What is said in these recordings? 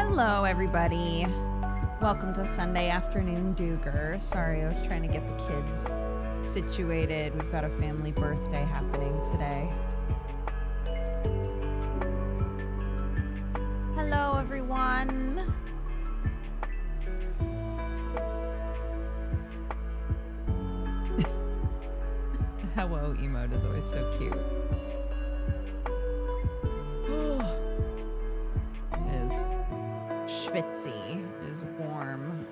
Hello, everybody. Welcome to Sunday afternoon Dooger. Sorry, I was trying to get the kids situated. We've got a family birthday happening today. Hello, everyone. The hello emote is always so cute. It is schwitzy. It is warm.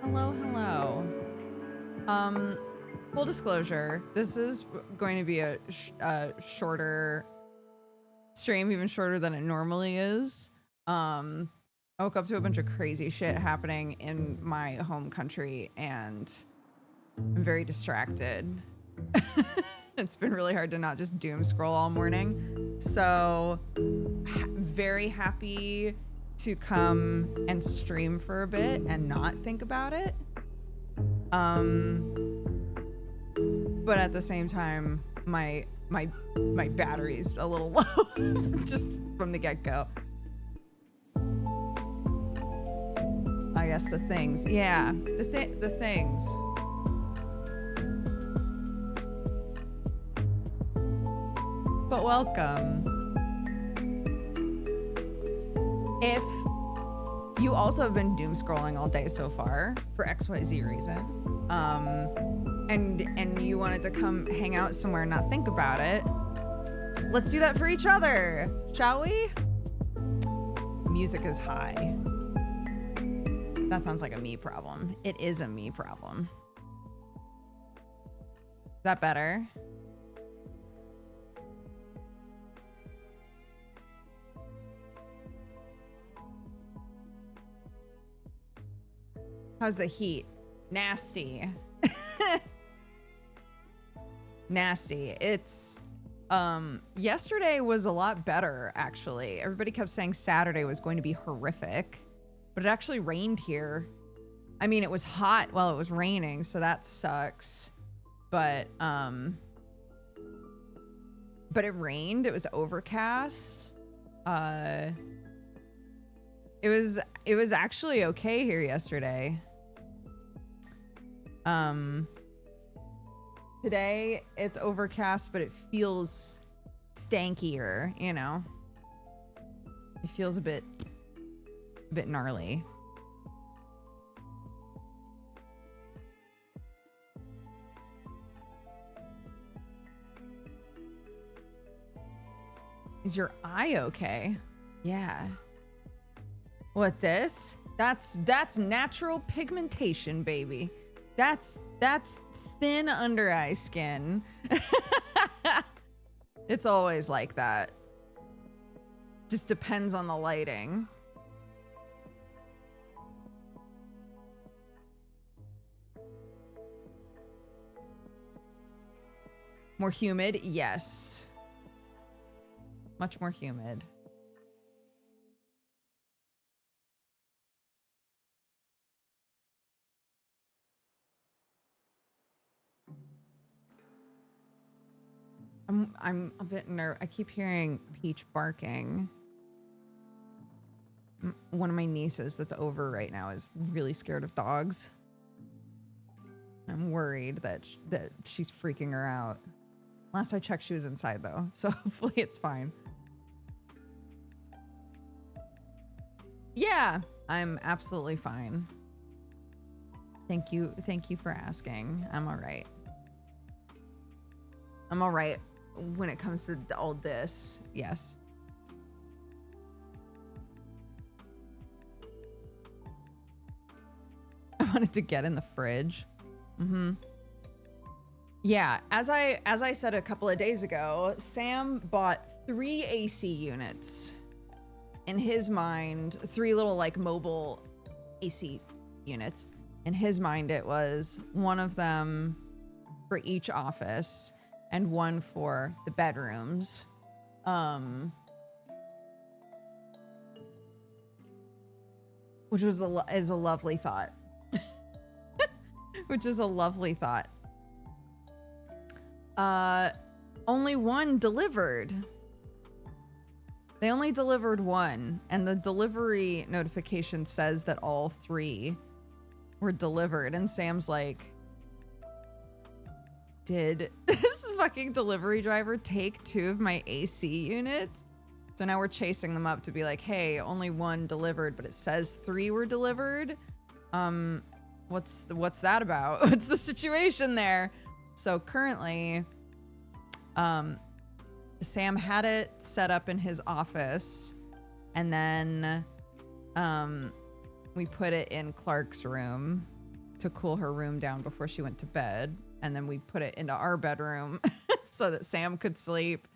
Hello, hello. Full disclosure, this is going to be a shorter stream, even shorter than it normally is. I woke up to a bunch of crazy shit happening in my home country, and I'm very distracted. It's been really hard to not just doom scroll all morning. So, very happy to come and stream for a bit and not think about it. But at the same time, my battery's a little low just from the get-go. I guess the things. Yeah, the things. But welcome. If you also have been doom scrolling all day so far for XYZ reason, and you wanted to come hang out somewhere and not think about it, let's do that for each other, shall we? Music is high. That sounds like a me problem. It is a me problem. Is that better? How's the heat? Nasty. Nasty. It's yesterday was a lot better, actually. Everybody kept saying Saturday was going to be horrific, but it actually rained here. I mean, it was hot while it was raining, so that sucks. But it rained. It was overcast. It was actually okay here yesterday. Today it's overcast, but it feels stankier, you know? It feels a bit gnarly. Is your eye okay? Yeah. What, this? That's natural pigmentation, baby. That's thin under eye skin. It's always like that. Just depends on the lighting. More humid? Yes. Much more humid. I'm a bit nervous. I keep hearing Peach barking. One of my nieces that's over right now is really scared of dogs. I'm worried that she's freaking her out. Last I checked, she was inside though, so hopefully it's fine. Yeah, I'm absolutely fine. Thank you for asking. I'm all right. I'm all right when it comes to all this. Yes. I wanted to get in the fridge. Yeah, as I said a couple of days ago, Sam bought 3 AC units. In his mind, 3 little like mobile AC units. In his mind, it was one of them for each office and one for the bedrooms. Which is a lovely thought. Which is a lovely thought. Only one delivered. They only delivered one, and the delivery notification says that all 3 were delivered. And Sam's like, did this fucking delivery driver take 2 of my AC units? So now we're chasing them up to be like, hey, only 1 delivered, but it says 3 were delivered. What's that about? What's the situation there? So currently, Sam had it set up in his office, and then we put it in Clark's room to cool her room down before she went to bed, and then we put it into our bedroom so that Sam could sleep.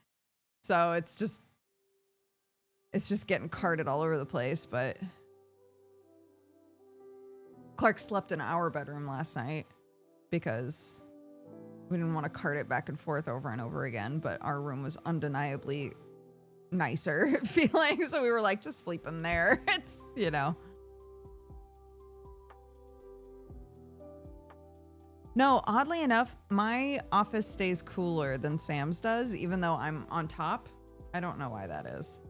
So it's just getting carted all over the place. But Clark slept in our bedroom last night because we didn't want to cart it back and forth over and over again, but our room was undeniably nicer feeling. So we were like, just sleep in there. It's, you know. No, oddly enough, my office stays cooler than Sam's does, even though I'm on top. I don't know why that is.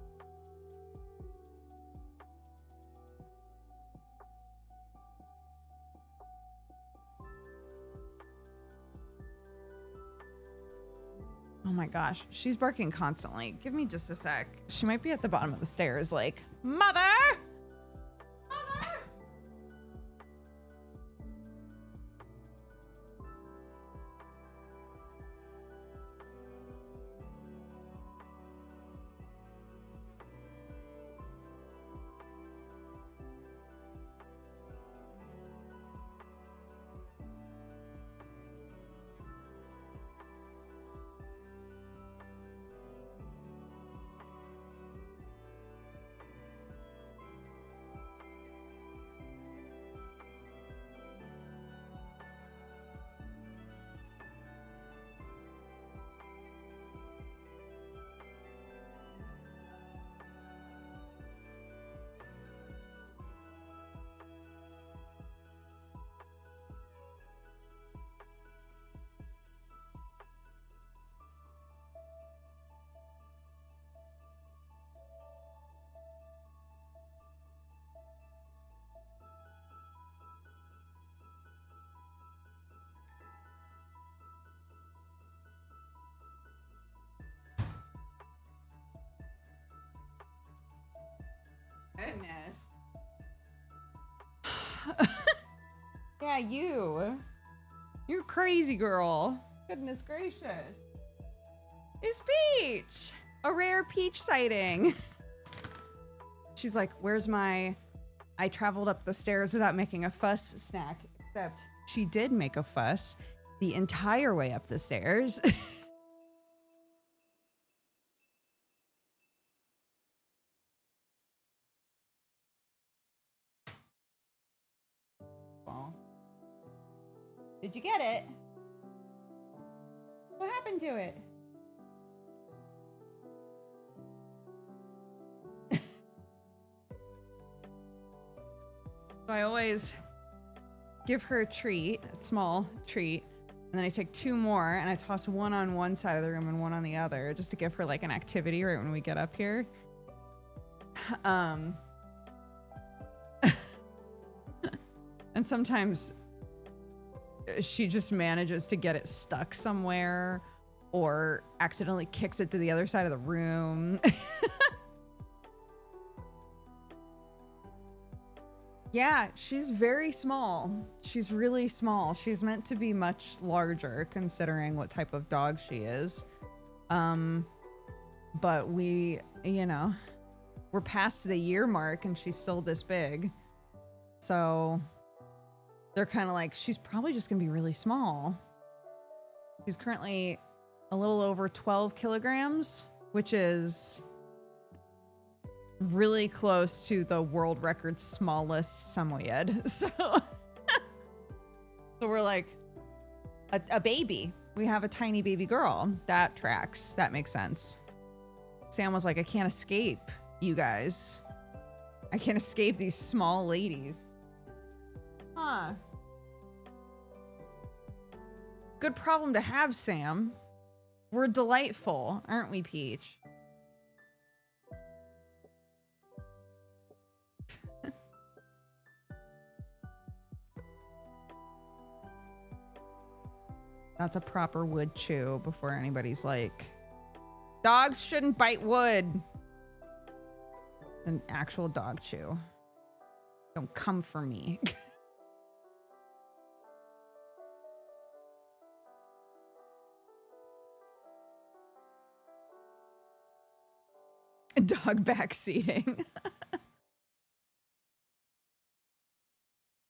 Oh my gosh, she's barking constantly. Give me just a sec. She might be at the bottom of the stairs like, Mother! Mother! Goodness. Yeah, you're crazy, girl. Goodness gracious. It's Peach, a rare Peach sighting. She's like, where's my I traveled up the stairs without making a fuss snack? Except she did make a fuss the entire way up the stairs. Did you get it? What happened to it? So I always give her a treat, a small treat, and then I take 2 more and I toss one on one side of the room and one on the other just to give her like an activity right when we get up here. And sometimes she just manages to get it stuck somewhere or accidentally kicks it to the other side of the room. Yeah, she's very small. She's really small. She's meant to be much larger considering what type of dog she is. But we, you know, we're past the year mark and she's still this big. So they're kind of like, she's probably just gonna be really small. She's currently a little over 12 kilograms, which is really close to the world record smallest Samoyed. So, so we're like a baby. We have a tiny baby girl. That tracks. That makes sense. Sam was like, I can't escape you guys. I can't escape these small ladies. Huh. Good problem to have, Sam. We're delightful, aren't we, Peach? That's a proper wood chew before anybody's like, dogs shouldn't bite wood. An actual dog chew. Don't come for me. Dog backseating.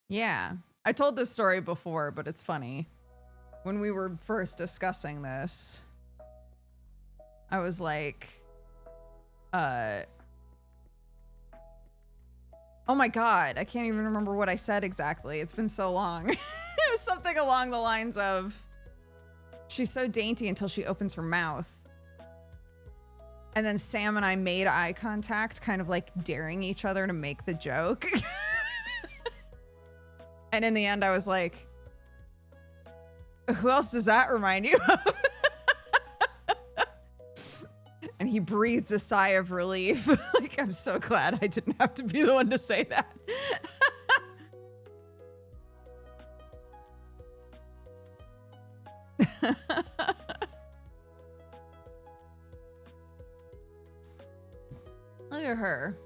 Yeah. I told this story before, but it's funny. When we were first discussing this, I was like, oh my God, I can't even remember what I said exactly. It's been so long. It was something along the lines of, she's so dainty until she opens her mouth. And then Sam and I made eye contact, kind of like daring each other to make the joke. And in the end, I was like, who else does that remind you of? And he breathed a sigh of relief. Like, I'm so glad I didn't have to be the one to say that. Look at her.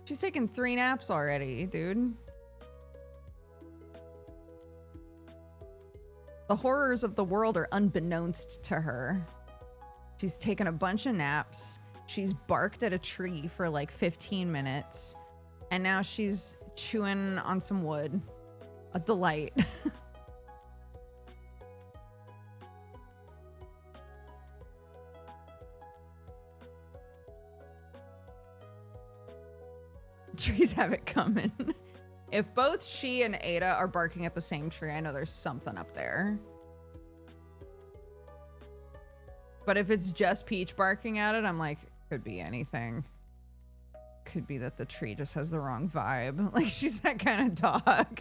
She's taken 3 naps already, dude. The horrors of the world are unbeknownst to her. She's taken a bunch of naps. She's barked at a tree for like 15 minutes. And now she's chewing on some wood. A delight. Trees have it coming. If both she and Ada are barking at the same tree, I know there's something up there. But if it's just Peach barking at it, I'm like, could be anything. Could be that the tree just has the wrong vibe. Like, she's that kind of dog.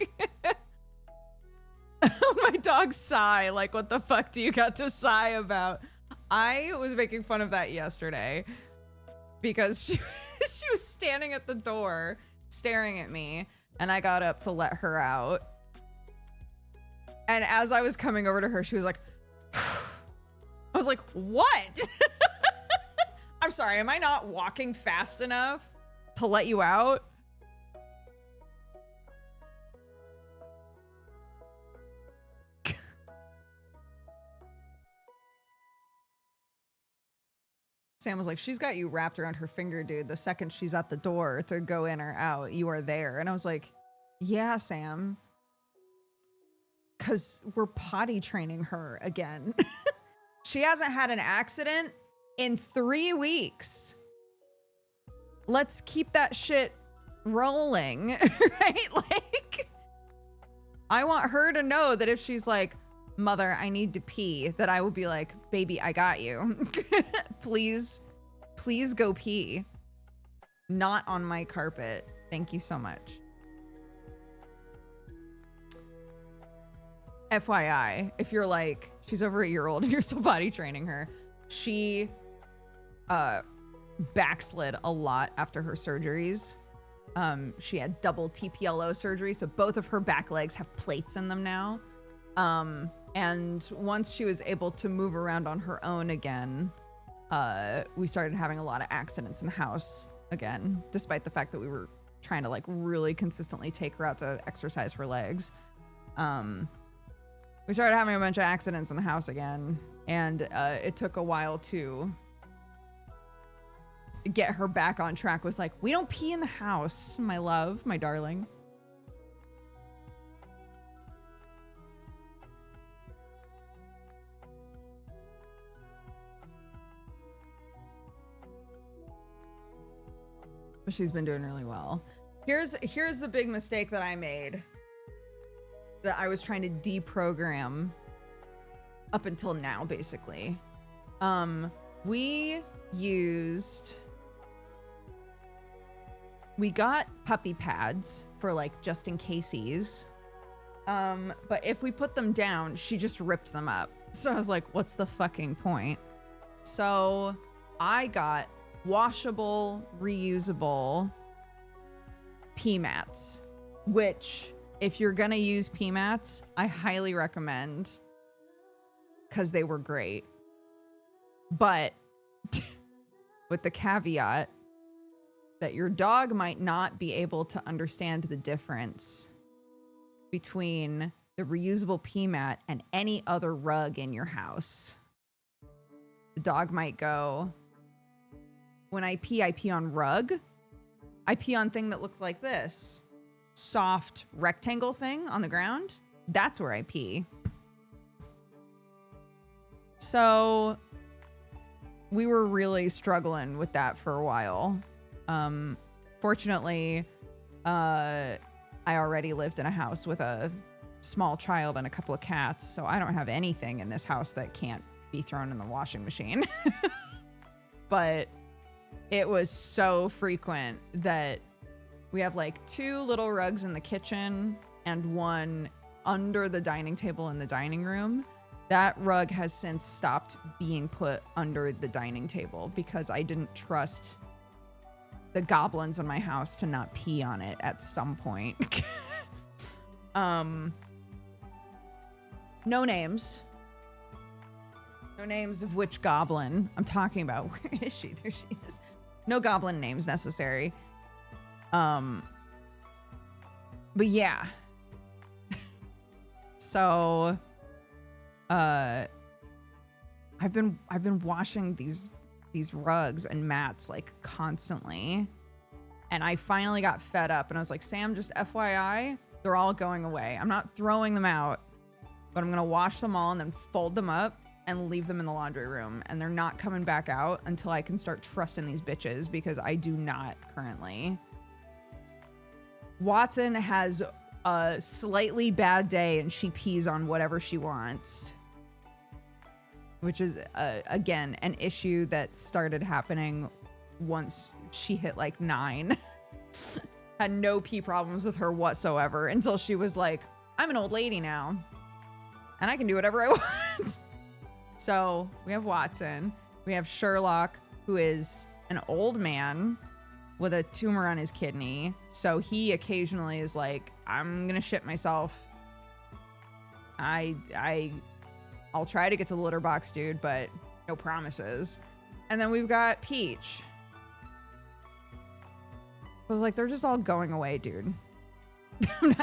My dog sigh. Like, what the fuck do you got to sigh about? I was making fun of that yesterday because she was standing at the door staring at me, and I got up to let her out. And as I was coming over to her, she was like, I was like, what? I'm sorry, am I not walking fast enough to let you out? Sam was like, she's got you wrapped around her finger, dude. The second she's at the door to go in or out, you are there. And I was like, yeah, Sam. Because we're potty training her again. She hasn't had an accident in 3 weeks. Let's keep that shit rolling, right? Like, I want her to know that if she's like, mother, I need to pee, that I will be like, baby, I got you. Please go pee. Not on my carpet. Thank you so much. FYI, if you're like, she's over a year old and you're still potty training her, she backslid a lot after her surgeries. She had double TPLO surgery, so both of her back legs have plates in them now. And once she was able to move around on her own again, we started having a lot of accidents in the house again, despite the fact that we were trying to like really consistently take her out to exercise her legs. We started having a bunch of accidents in the house again, and it took a while to get her back on track with like, we don't pee in the house, my love, my darling. But she's been doing really well. Here's the big mistake that I made, that I was trying to deprogram up until now, basically. We got puppy pads for like just in cases. But if we put them down, she just ripped them up. So I was like, what's the fucking point? So I got washable, reusable pee mats, which if you're gonna use pee mats, I highly recommend, because they were great. But with the caveat that your dog might not be able to understand the difference between the reusable pee mat and any other rug in your house. The dog might go, when I pee on rug. I pee on thing that looked like this. Soft rectangle thing on the ground. That's where I pee. So we were really struggling with that for a while. Fortunately, I already lived in a house with a small child and a couple of cats, so I don't have anything in this house that can't be thrown in the washing machine. But it was so frequent that we have like 2 little rugs in the kitchen and one under the dining table in the dining room. That rug has since stopped being put under the dining table because I didn't trust the goblins in my house to not pee on it at some point. No names. No names of which goblin I'm talking about. Where is she? There she is. No goblin names necessary. But yeah. So I've been washing these rugs and mats like constantly. And I finally got fed up and I was like, Sam, just FYI, they're all going away. I'm not throwing them out, but I'm going to wash them all and then fold them up and leave them in the laundry room. And they're not coming back out until I can start trusting these bitches, because I do not currently. Watson has a slightly bad day and she pees on whatever she wants, which is, again, an issue that started happening once she hit like 9. Had no pee problems with her whatsoever until she was like, I'm an old lady now and I can do whatever I want. So we have Watson. We have Sherlock, who is an old man with a tumor on his kidney. So he occasionally is like, I'm going to shit myself. I'll try to get to the litter box, dude, but no promises. And then we've got Peach. I was like, they're just all going away, dude. I'm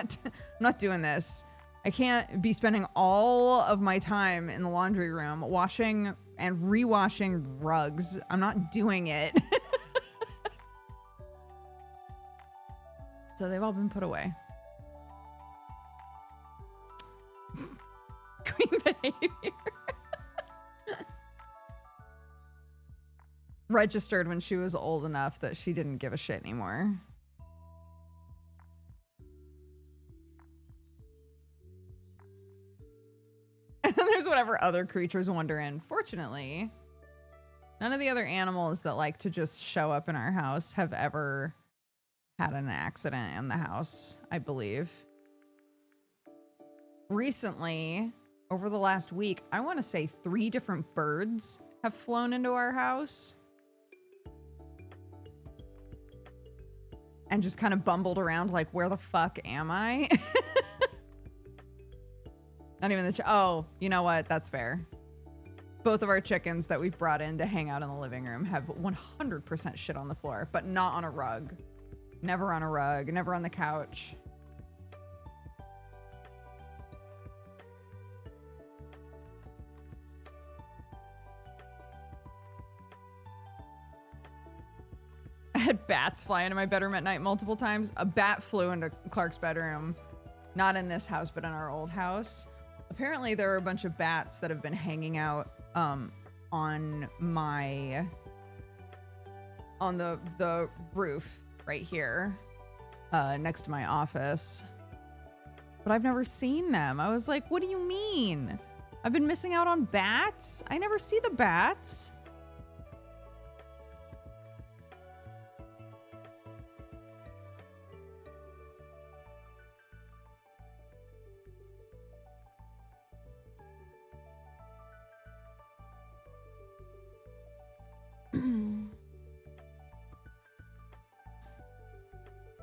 not doing this. I can't be spending all of my time in the laundry room washing and rewashing rugs. I'm not doing it. So they've all been put away. Queen behavior. Registered when she was old enough that she didn't give a shit anymore. And then there's whatever other creatures wander in. Fortunately, none of the other animals that like to just show up in our house have ever had an accident in the house, I believe. Recently, over the last week, I want to say 3 different birds have flown into our house and just kind of bumbled around like, where the fuck am I? Not even the oh, you know what? That's fair. Both of our chickens that we've brought in to hang out in the living room have 100% shit on the floor, but not on a rug. Never on a rug, never on the couch. I had bats fly into my bedroom at night multiple times. A bat flew into Clark's bedroom. Not in this house, but in our old house. Apparently there are a bunch of bats that have been hanging out on the roof right here next to my office. But I've never seen them. I was like, what do you mean? I've been missing out on bats? I never see the bats.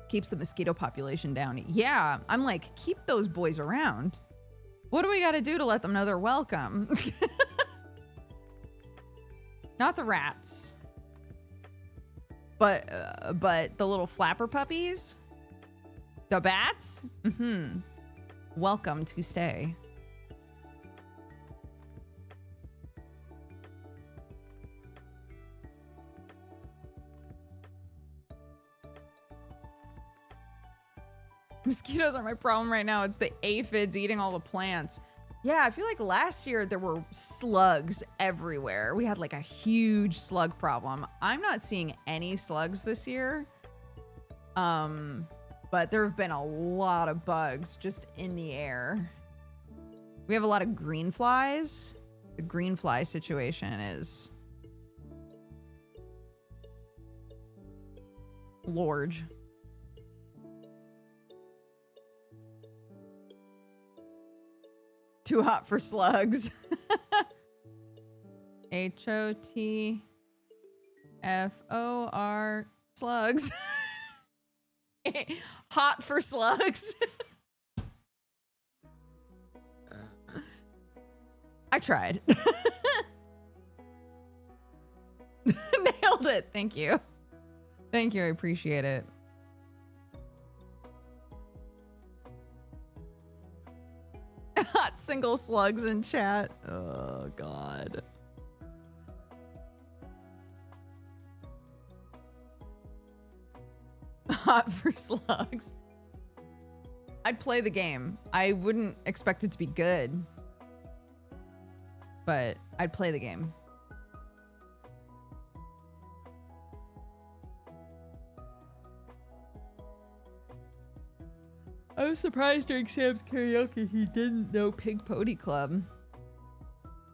keeps the mosquito population down. Yeah, I'm like, keep those boys around. What do we got to do to let them know they're welcome? Not the rats, but the little flapper puppies, the bats. Welcome to stay. Mosquitoes are my problem right now. It's the aphids eating all the plants. Yeah, I feel like last year there were slugs everywhere. We had like a huge slug problem. I'm not seeing any slugs this year. But there have been a lot of bugs just in the air. We have a lot of green flies. The green fly situation is large. Too hot for slugs. HOTFOR slugs. Hot for slugs. I tried. Nailed it. Thank you. Thank you. I appreciate it. Hot single slugs in chat. Oh, God. Hot for slugs. I'd play the game. I wouldn't expect it to be good, but I'd play the game. I was surprised during Sam's karaoke he didn't know Pig Pony Club.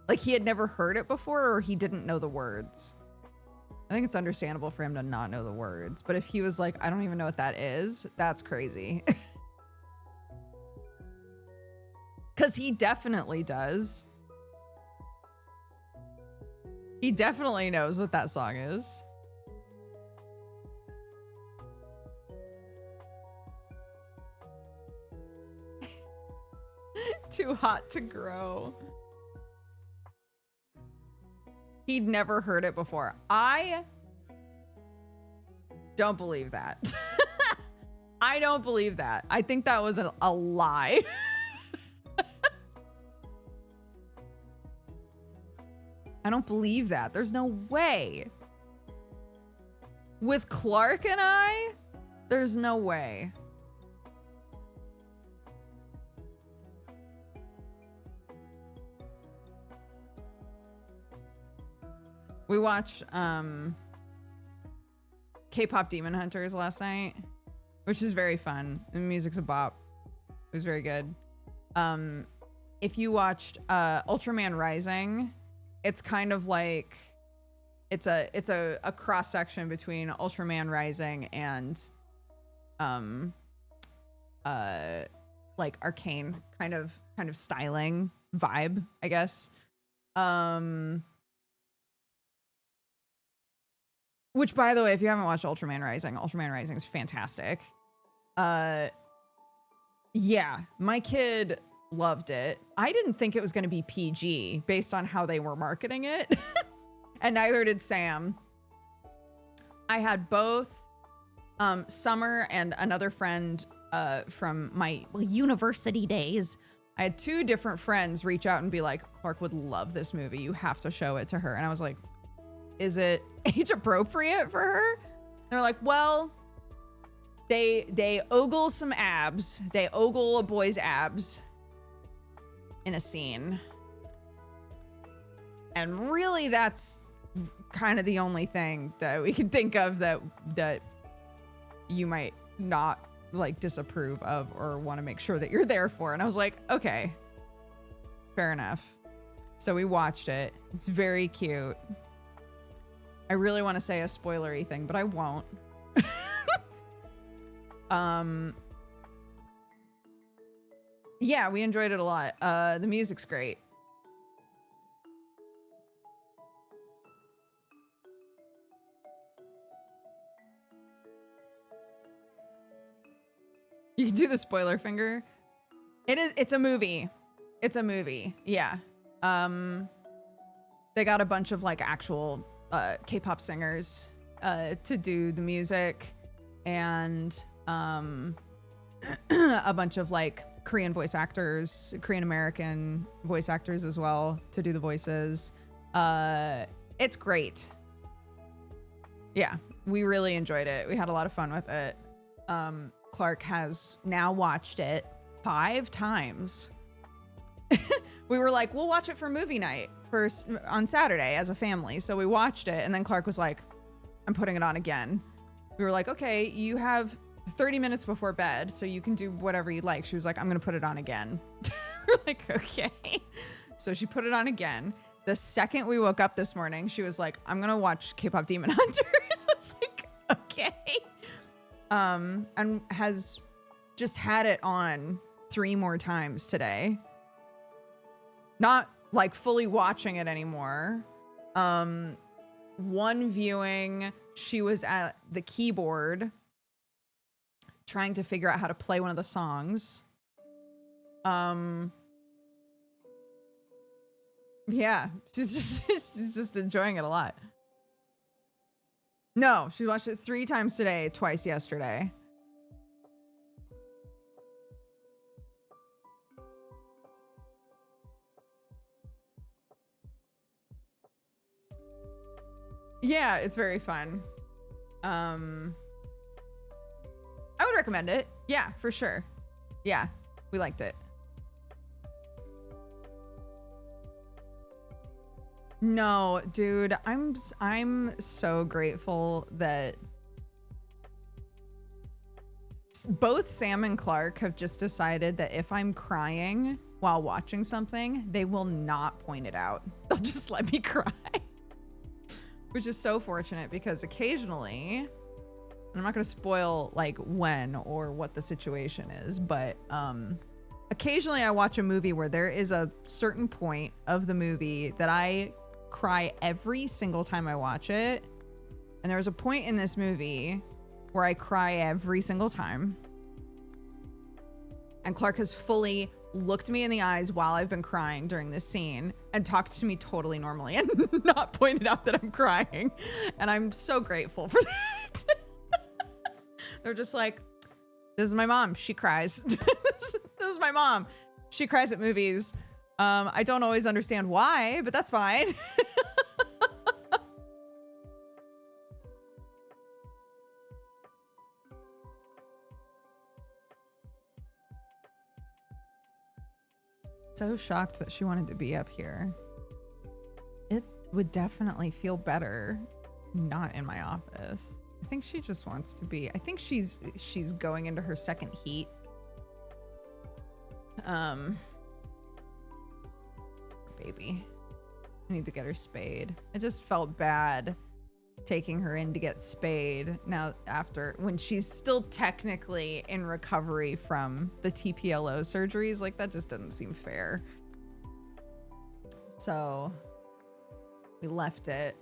Like he had never heard it before, or he didn't know the words. I think it's understandable for him to not know the words, but if he was like, I don't even know what that is, that's crazy. Because he definitely does. He definitely knows what that song is. Too hot to grow. He'd never heard it before. I don't believe that. I don't believe that. I think that was a lie. I don't believe that. There's no way. With Clark and I, there's no way. We watched K-pop Demon Hunters last night, which is very fun. The music's a bop. It was very good. If you watched Ultraman Rising, it's kind of like it's a cross section between Ultraman Rising and like Arcane kind of styling vibe, I guess. Which, by the way, if you haven't watched Ultraman Rising is fantastic. Yeah, my kid loved it. I didn't think it was going to be PG based on how they were marketing it. And neither did Sam. I had both Summer and another friend from my university days. I had two different friends reach out and be like, Clark would love this movie. You have to show it to her. And I was like, is it age appropriate for her? They're like, well, they ogle some abs. They ogle a boy's abs in a scene. And really that's kind of the only thing that we can think of that you might not like disapprove of or want to make sure that you're there for. And I was like, okay, fair enough. So we watched it. It's very cute. I really want to say a spoilery thing, but I won't. Yeah, we enjoyed it a lot. The music's great. You can do the spoiler finger. It's a movie. It's a movie. Yeah. They got a bunch of like actual K-pop singers to do the music, and a bunch of like Korean voice actors, Korean American voice actors as well to do the voices. It's great. Yeah, we really enjoyed it. We had a lot of fun with it. Clark has now watched it 5 times. We were like, we'll watch it for movie night first on Saturday as a family. So we watched it, and then Clark was like, I'm putting it on again. We were like, okay, you have 30 minutes before bed, so you can do whatever you like. She was like, I'm gonna put it on again. We're like, okay. So she put it on again. The second we woke up this morning, she was like, I'm gonna watch K-pop Demon Hunters. I was like, okay. And has just had it on 3 more times today. Not like fully watching it anymore. One viewing, she was at the keyboard trying to figure out how to play one of the songs. Yeah, she's just enjoying it a lot. No, she watched it 3 times today, twice yesterday. Yeah, it's very fun. I would recommend it. Yeah, for sure. Yeah, we liked it. No, dude, I'm so grateful that both Sam and Clark have just decided that if I'm crying while watching something, they will not point it out. They'll just let me cry. Which is so fortunate, because occasionally, and I'm not going to spoil like when or what the situation is, but occasionally I watch a movie where there is a certain point of the movie that I cry every single time I watch it. And there was a point in this movie where I cry every single time. And Clark has fully looked me in the eyes while I've been crying during this scene and talked to me totally normally and not pointed out that I'm crying. And I'm so grateful for that. They're just like, this is my mom. She cries. This is my mom. She cries at movies. I don't always understand why, but that's fine. So shocked that she wanted to be up here. It would definitely feel better not in my office. I think she just wants to be. I think she's going into her second heat. Baby. I need to get her spayed. I just felt bad taking her in to get spayed now after, when she's still technically in recovery from the TPLO surgeries. Like, that just doesn't seem fair. So we left it.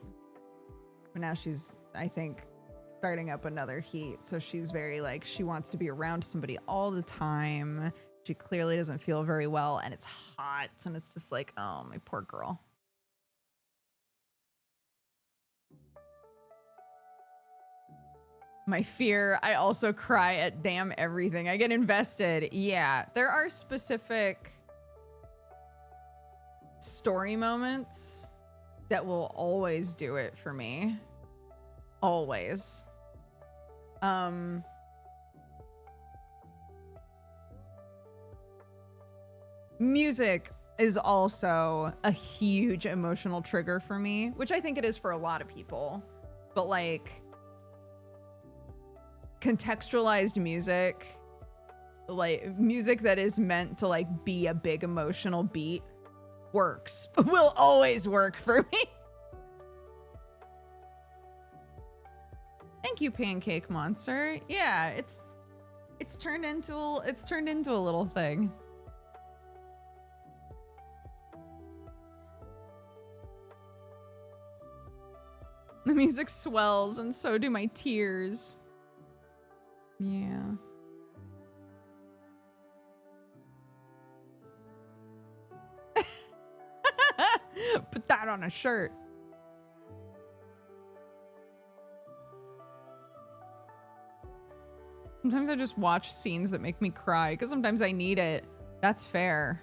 But now she's, I think, starting up another heat. So she's very like, she wants to be around somebody all the time. She clearly doesn't feel very well, and it's hot, and it's just like, oh, my poor girl. My fear, I also cry at damn everything. I get invested. Yeah, there are specific story moments that will always do it for me. Always. Music is also a huge emotional trigger for me, which I think it is for a lot of people. But like, contextualized music, like music that is meant to like be a big emotional beat, works. Will always work for me. Thank you, Pancake Monster. Yeah, it's turned into a little thing. The music swells, and so do my tears. Yeah. Put that on a shirt. Sometimes I just watch scenes that make me cry because sometimes I need it. That's fair.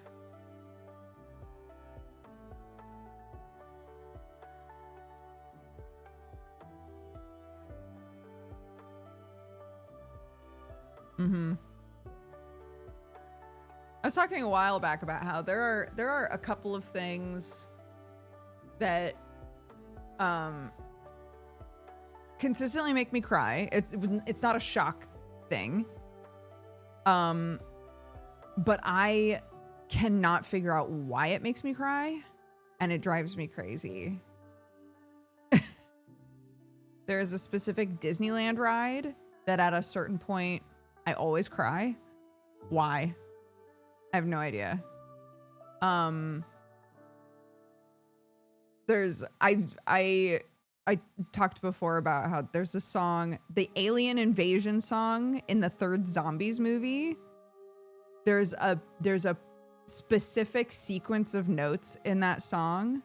Mm-hmm. I was talking a while back about how there are a couple of things that consistently make me cry. It's not a shock thing. But I cannot figure out why it makes me cry, and it drives me crazy. There is a specific Disneyland ride that at a certain point I always cry. Why? I have no idea. I talked before about how there's a song, the Alien Invasion song in the third Zombies movie. There's a specific sequence of notes in that song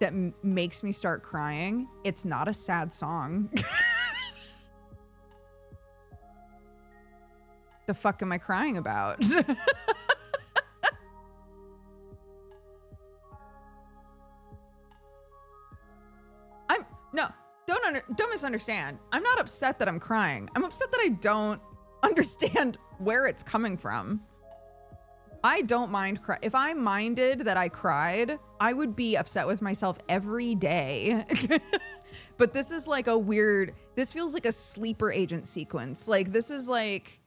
that makes me start crying. It's not a sad song. The fuck am I crying about? Don't misunderstand. I'm not upset that I'm crying. I'm upset that I don't understand where it's coming from. I don't mind cry. If I minded that I cried, I would be upset with myself every day. But this is like a weird, this feels like a sleeper agent sequence. Like this is like,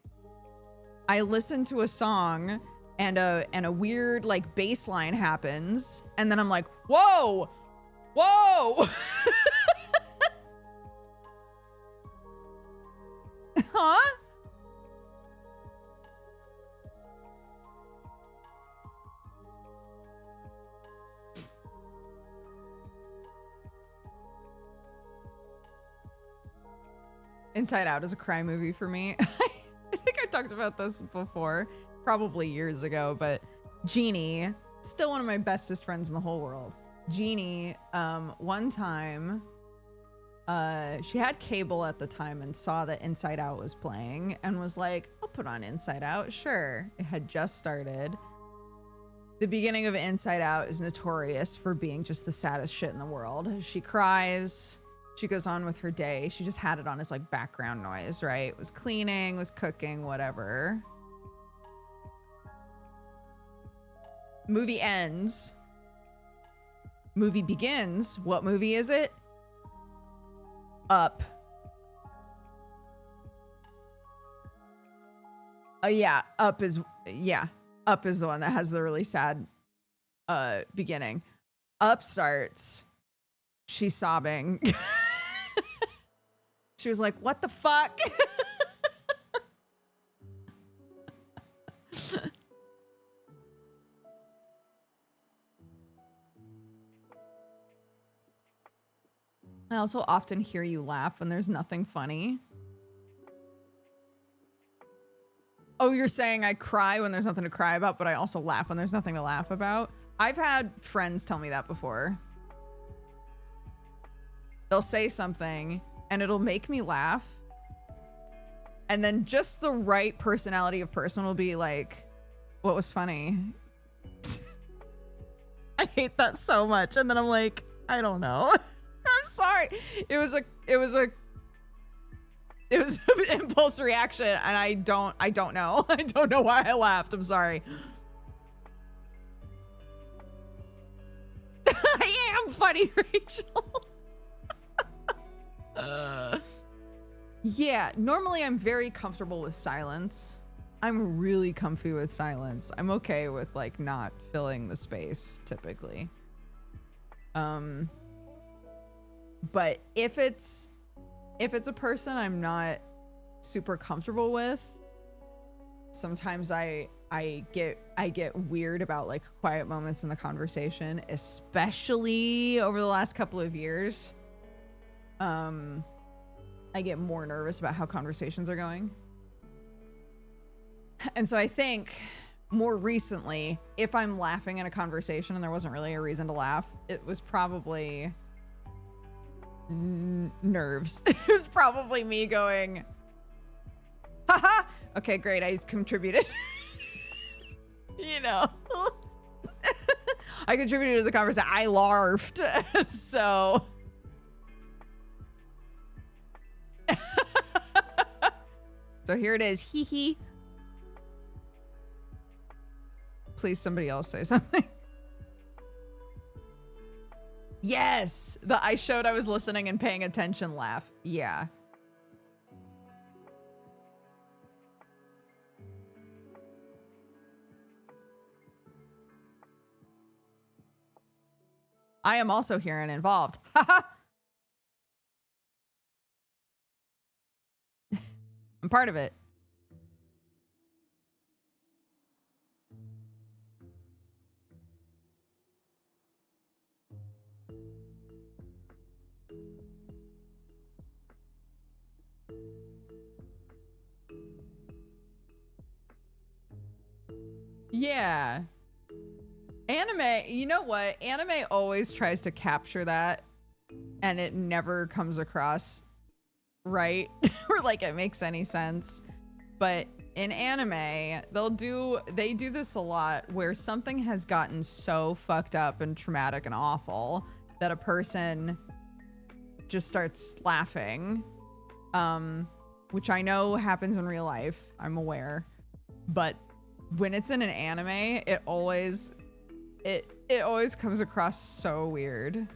I listen to a song and a weird like bass line happens, and then I'm like, whoa, whoa. Huh? Inside Out is a cry movie for me. I think I talked about this before, probably years ago, but Jeannie, still one of my bestest friends in the whole world. Jeannie, one time, she had cable at the time and saw that Inside Out was playing and was like, I'll put on Inside Out. Sure. It had just started. The beginning of Inside Out is notorious for being just the saddest shit in the world. She cries. She goes on with her day. She just had it on as like background noise, right? Was cleaning, was cooking, whatever. Movie ends. Movie begins. What movie is it? Up. Yeah, Up is the one that has the really sad beginning. Up starts. She's sobbing. She was like, what the fuck? I also often hear you laugh when there's nothing funny. Oh, you're saying I cry when there's nothing to cry about, but I also laugh when there's nothing to laugh about? I've had friends tell me that before. They'll say something and it'll make me laugh. And then just the right personality of person will be like, what was funny? I hate that so much. And then I'm like, I don't know. I'm sorry. It was an impulse reaction, and I don't know. I don't know why I laughed. I'm sorry. I am funny, Rachel. Yeah, normally I'm very comfortable with silence. I'm really comfy with silence. I'm okay with like not filling the space typically. But if it's a person I'm not super comfortable with, sometimes I get weird about like quiet moments in the conversation, especially over the last couple of years. I get more nervous about how conversations are going. And so I think more recently, if I'm laughing in a conversation and there wasn't really a reason to laugh, it was probably nerves. It was probably me going, haha, okay, great, I contributed. You know, I contributed to the conversation. I larfed. So so here it is. Hee hee. Please, somebody else say something. Yes, the I showed I was listening and paying attention laugh. Yeah. I am also here and involved. Haha. I'm part of it. Yeah. Anime, you know what? Anime always tries to capture that and it never comes across right or like it makes any sense. But in anime, they do this a lot where something has gotten so fucked up and traumatic and awful that a person just starts laughing. Which I know happens in real life. I'm aware. But when it's in an anime, it always comes across so weird.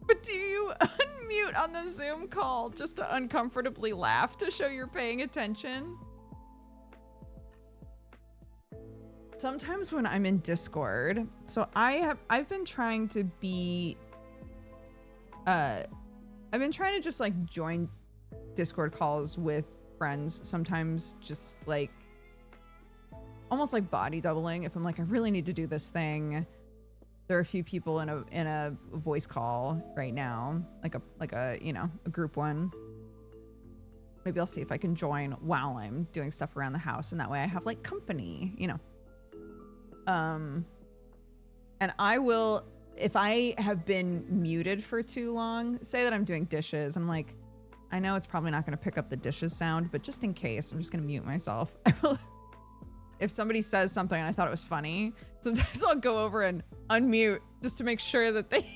But do you unmute on the Zoom call just to uncomfortably laugh to show you're paying attention? Sometimes when I'm in Discord, so I've been trying to be I've been trying to just like join Discord calls with friends, sometimes just like almost like body doubling. If I'm like, I really need to do this thing. There are a few people in a voice call right now, like a you know, a group one. Maybe I'll see if I can join while I'm doing stuff around the house, and that way I have like company, you know. And I will, if I have been muted for too long, say that I'm doing dishes, I'm like, I know it's probably not going to pick up the dishes sound, but just in case, I'm just going to mute myself. I will, if somebody says something and I thought it was funny, sometimes I'll go over and unmute just to make sure that they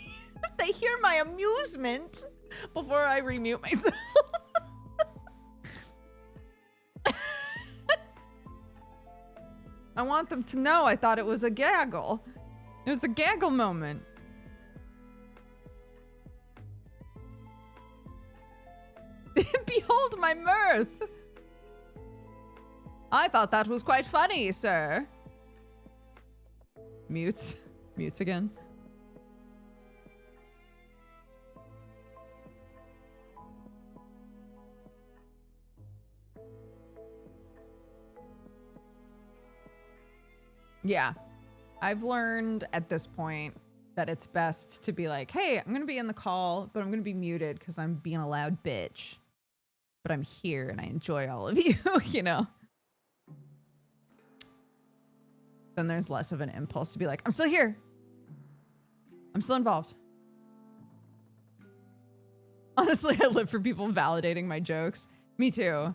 they hear my amusement before I remute myself. I want them to know I thought it was a gaggle. It was a gaggle moment. Behold my mirth. I thought that was quite funny, sir. Mutes. Mutes again. Yeah. I've learned at this point that it's best to be like, hey, I'm going to be in the call, but I'm going to be muted because I'm being a loud bitch. But I'm here and I enjoy all of you, you know? Then there's less of an impulse to be like, I'm still here. I'm still involved. Honestly, I live for people validating my jokes. Me too.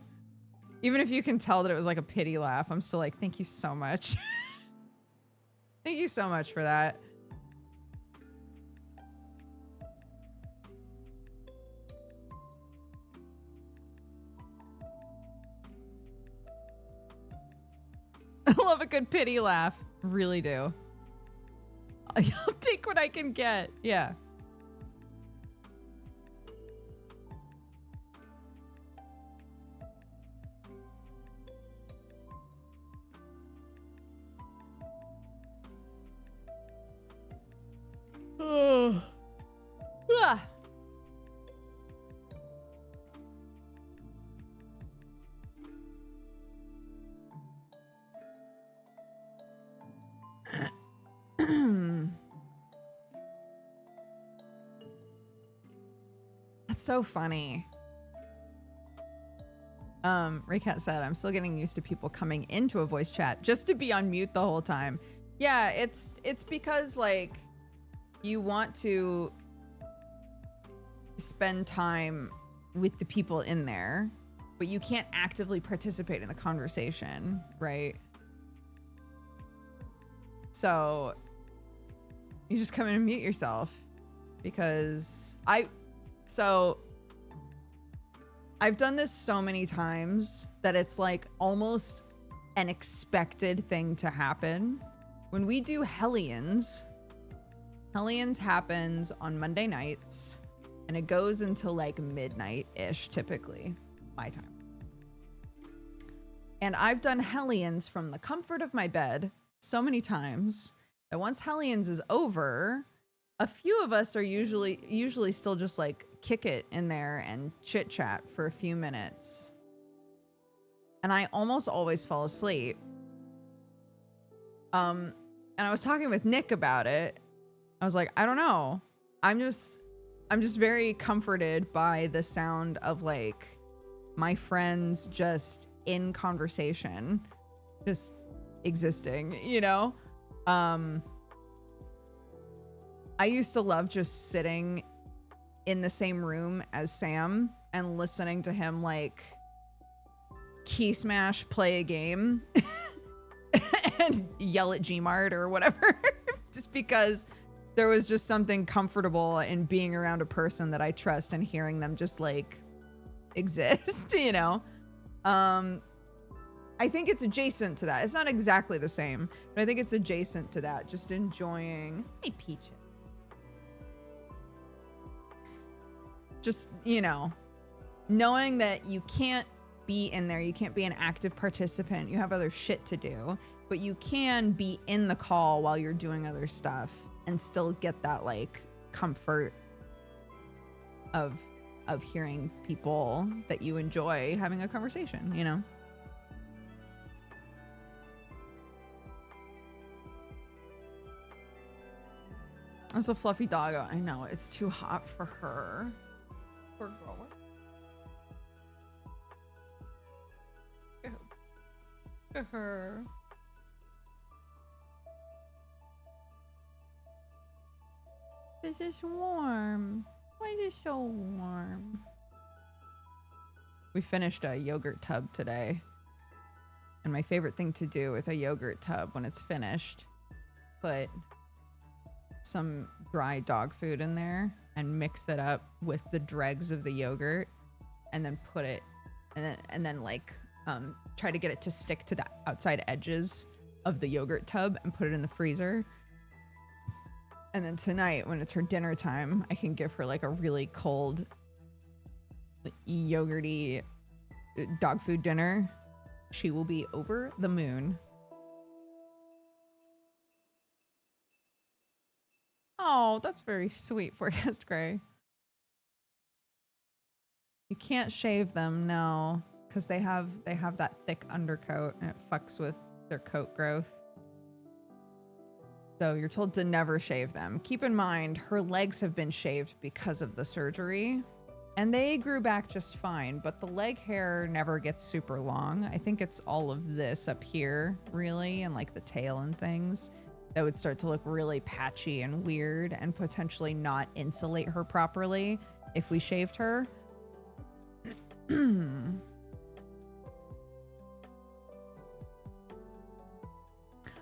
Even if you can tell that it was like a pity laugh, I'm still like, thank you so much. Thank you so much for that. I love a good pity laugh. Really do. I'll take what I can get. Yeah. Ah. That's so funny. Raycat said, I'm still getting used to people coming into a voice chat just to be on mute the whole time. Yeah, it's because like you want to spend time with the people in there, but you can't actively participate in the conversation, right? So you just come in and mute yourself because I've done this so many times that it's like almost an expected thing to happen. When we do Hellions happens on Monday nights and it goes until like midnight-ish, typically, my time. And I've done Hellions from the comfort of my bed so many times that once Hellions is over, a few of us are usually still just like kick it in there and chit chat for a few minutes. And I almost always fall asleep. And I was talking with Nick about it. I was like, I don't know. I'm just very comforted by the sound of like my friends just in conversation, just existing, you know? I used to love just sitting in the same room as Sam and listening to him like key smash play a game and yell at Gmart or whatever, just because there was just something comfortable in being around a person that I trust and hearing them just like exist, you know? I think it's adjacent to that. It's not exactly the same, but I think it's adjacent to that. Just enjoying, hey, Peaches. Just, you know, knowing that you can't be in there, you can't be an active participant, you have other shit to do, but you can be in the call while you're doing other stuff and still get that like comfort of hearing people that you enjoy having a conversation, you know? It's a fluffy doggo. I know, it's too hot for her. Poor girl. Look at her. This is warm. Why is it so warm? We finished a yogurt tub today. And my favorite thing to do with a yogurt tub when it's finished, put some dry dog food in there and mix it up with the dregs of the yogurt and then put it and then like try to get it to stick to the outside edges of the yogurt tub and put it in the freezer. And then tonight when it's her dinner time, I can give her like a really cold yogurty dog food dinner. She will be over the moon. Oh, that's very sweet, Forecast Gray. You can't shave them, no, because they have that thick undercoat and it fucks with their coat growth. So you're told to never shave them. Keep in mind, her legs have been shaved because of the surgery, and they grew back just fine, but the leg hair never gets super long. I think it's all of this up here, really, and like the tail and things that would start to look really patchy and weird and potentially not insulate her properly if we shaved her.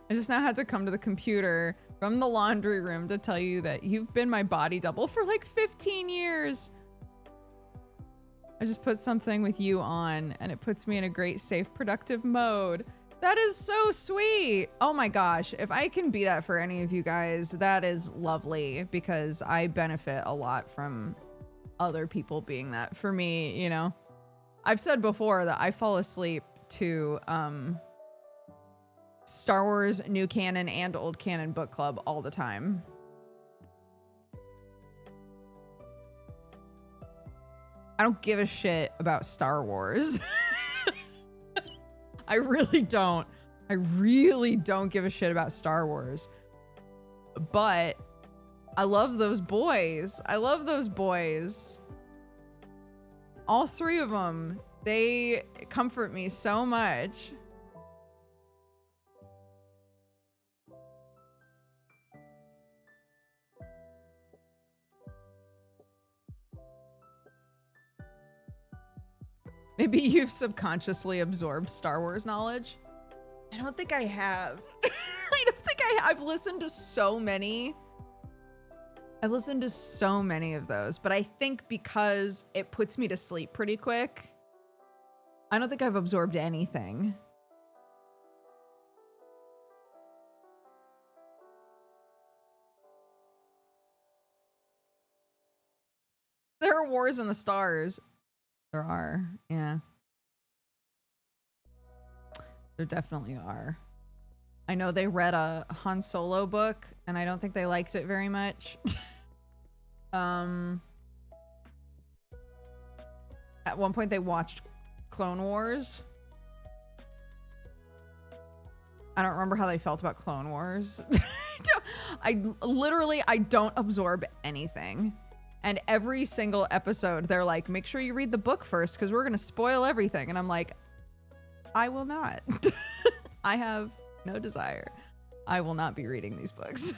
I just now had to come to the computer from the laundry room to tell you that you've been my body double for like 15 years. I just put something with you on and it puts me in a great, safe, productive mode. That is so sweet. Oh my gosh. If I can be that for any of you guys, that is lovely because I benefit a lot from other people being that for me, you know? I've said before that I fall asleep to Star Wars New Canon and Old Canon Book Club all the time. I don't give a shit about Star Wars. I really don't. I really don't give a shit about Star Wars. But I love those boys. I love those boys. All three of them. They comfort me so much. Maybe you've subconsciously absorbed Star Wars knowledge. I don't think I have. I don't think I've listened to so many. I've listened to so many of those, but I think because it puts me to sleep pretty quick, I don't think I've absorbed anything. There are wars in the stars. There are, yeah. There definitely are. I know they read a Han Solo book, and I don't think they liked it very much. At one point, they watched Clone Wars. I don't remember how they felt about Clone Wars. I don't absorb anything. And every single episode, they're like, make sure you read the book first because we're going to spoil everything. And I'm like, I will not. I have no desire. I will not be reading these books.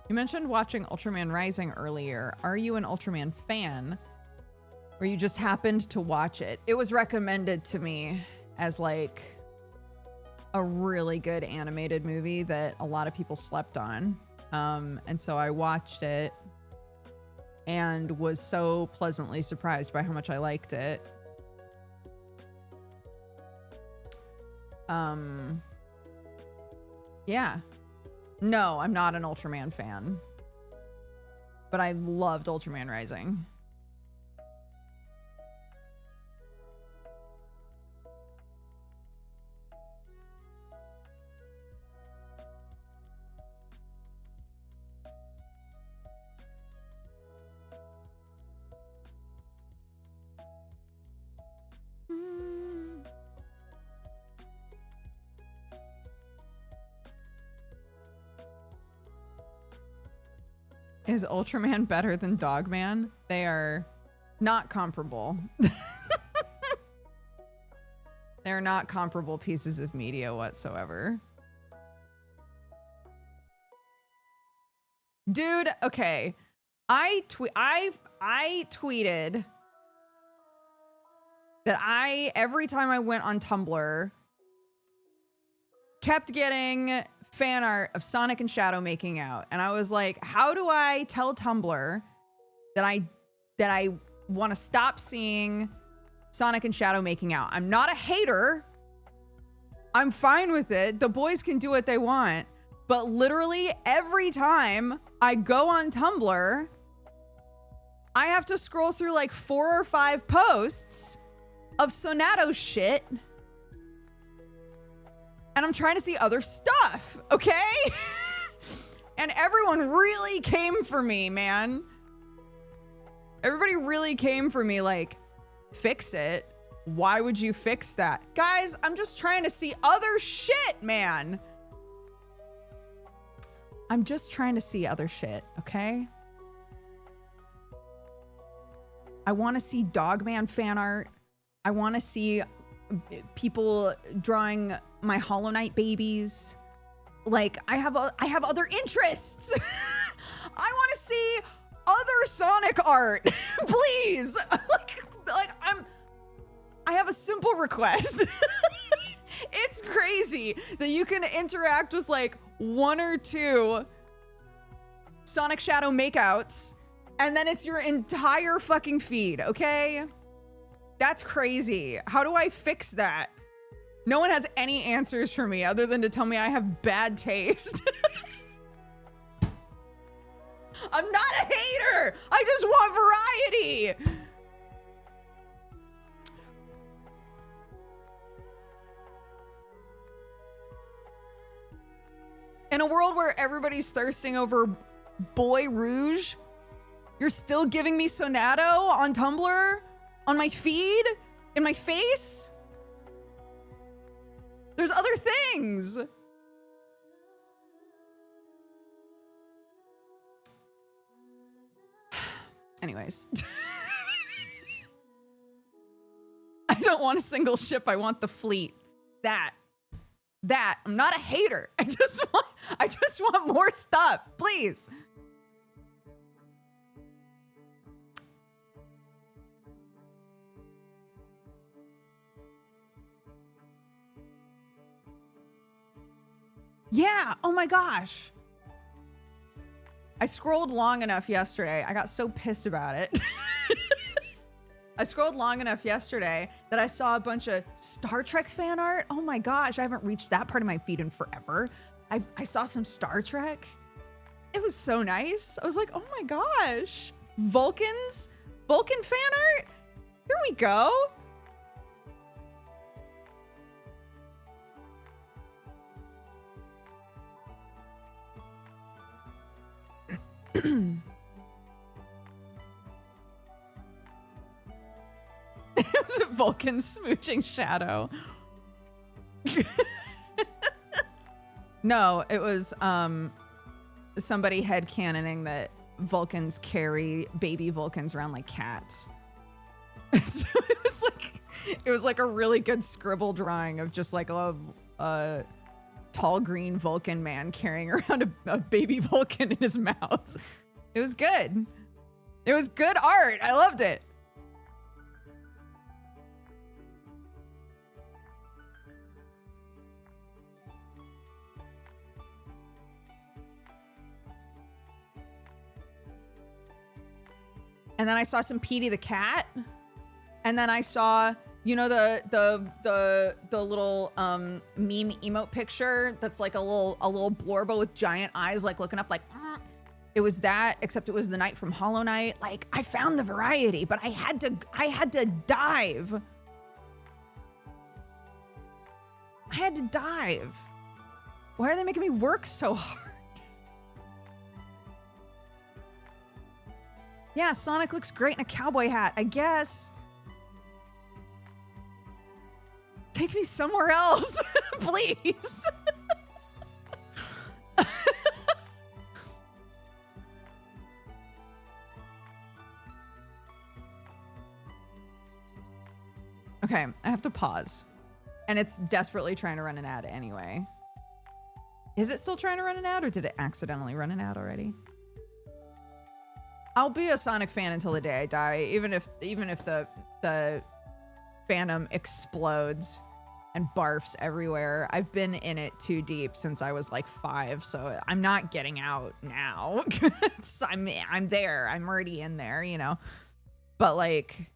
You mentioned watching Ultraman Rising earlier. Are you an Ultraman fan? Or you just happened to watch it? It was recommended to me as like a really good animated movie that a lot of people slept on. And so I watched it and was so pleasantly surprised by how much I liked it. Yeah. No, I'm not an Ultraman fan. But I loved Ultraman Rising. Is Ultraman better than Dogman? They are not comparable. They're not comparable pieces of media whatsoever. Dude, okay. I tweeted that every time I went on Tumblr, kept getting fan art of Sonic and Shadow making out. And I was like, how do I tell Tumblr that I want to stop seeing Sonic and Shadow making out? I'm not a hater. I'm fine with it. The boys can do what they want. But literally every time I go on Tumblr, I have to scroll through like 4 or 5 posts of Sonato shit. And I'm trying to see other stuff, okay? And everyone really came for me, man. Everybody really came for me, like, fix it. Why would you fix that? Guys, I'm just trying to see other shit, man. I'm just trying to see other shit, okay? I want to see Dogman fan art. I want to see people drawing my Hollow Knight babies. Like, I have other interests. I want to see other Sonic art, please. I have a simple request. It's crazy that you can interact with like 1 or 2 Sonic Shadow makeouts, and then it's your entire fucking feed, okay? That's crazy. How do I fix that? No one has any answers for me other than to tell me I have bad taste. I'm not a hater. I just want variety. everybody's thirsting over Boy Rouge, you're still giving me Sonato on Tumblr, on my feed, in my face? There's other things. Anyways. I don't want a single ship. I want the fleet. That. I'm not a hater. I just want more stuff, please. Yeah, oh my gosh. I scrolled long enough yesterday. I got so pissed about it. I scrolled long enough yesterday that I saw a bunch of Star Trek fan art. Oh my gosh, I haven't reached that part of my feed in forever. I saw some Star Trek. It was so nice. I was like, oh my gosh. Vulcan fan art? Here we go. It was a Vulcan smooching Shadow. No, it was somebody headcanoning that Vulcans carry baby Vulcans around like cats. So it was like a really good scribble drawing of just like a tall green Vulcan man carrying around a baby Vulcan in his mouth. It was good. It was good art. I loved it. And then I saw some Petey the cat. And then I saw, you know, the little meme emote picture that's like a little blorbo with giant eyes, like looking up like, it was that, except it was the knight from Hollow Knight. Like, I found the variety, but I had to dive. I had to dive. Why are they making me work so hard? Yeah, Sonic looks great in a cowboy hat, I guess. Take me somewhere else, please. Okay, I have to pause. And it's desperately trying to run an ad anyway. Is it still trying to run an ad, or did it accidentally run an ad already? I'll be a Sonic fan until the day I die, even if the fandom explodes and barfs everywhere. I've been in it too deep since I was like 5, so I'm not getting out now. I'm there. I'm already in there, you know. But like,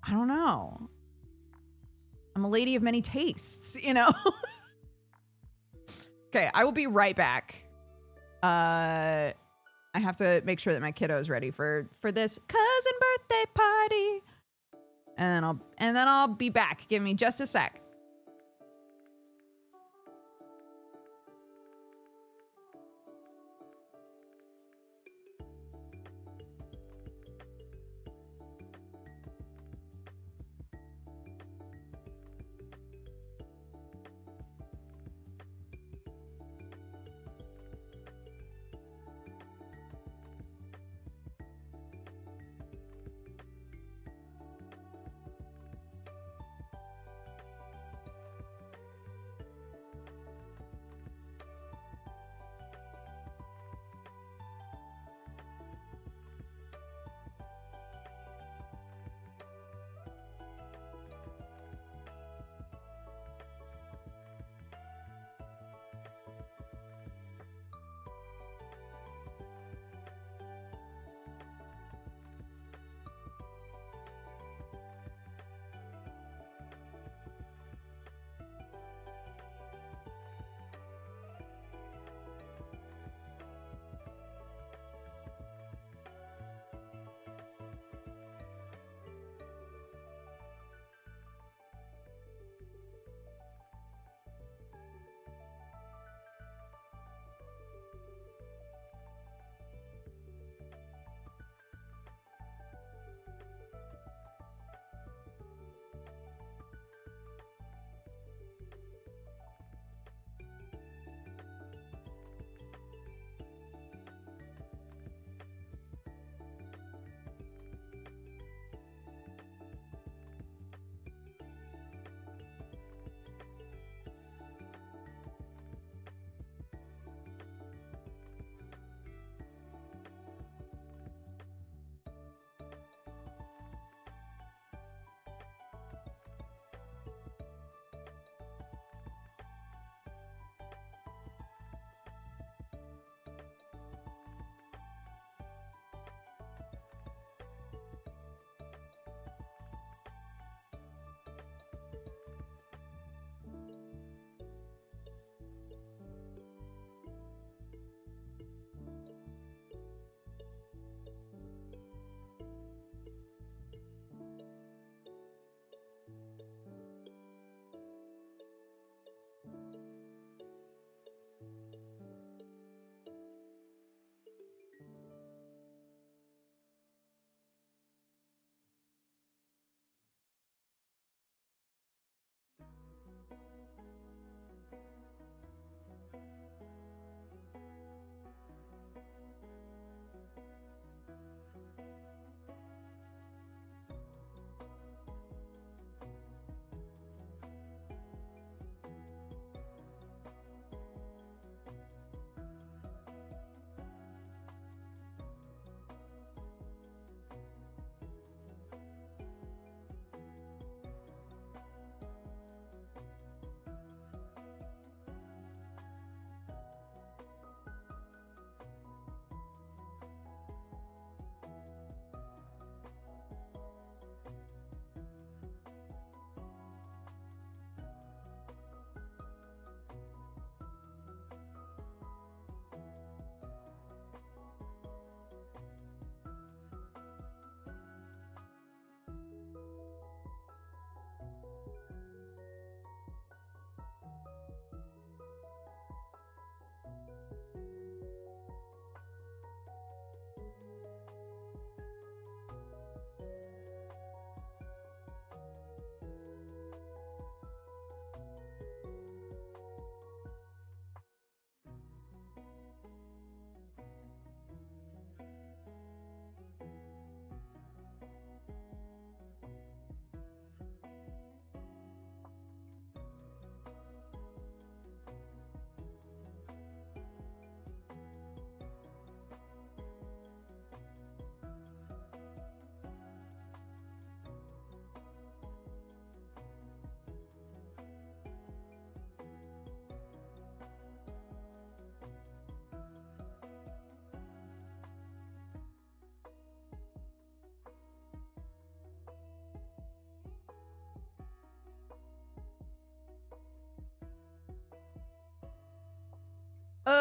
I don't know. I'm a lady of many tastes, you know. Okay, I will be right back. I have to make sure that my kiddo is ready for this cousin birthday party. And then I'll be back. Give me just a sec.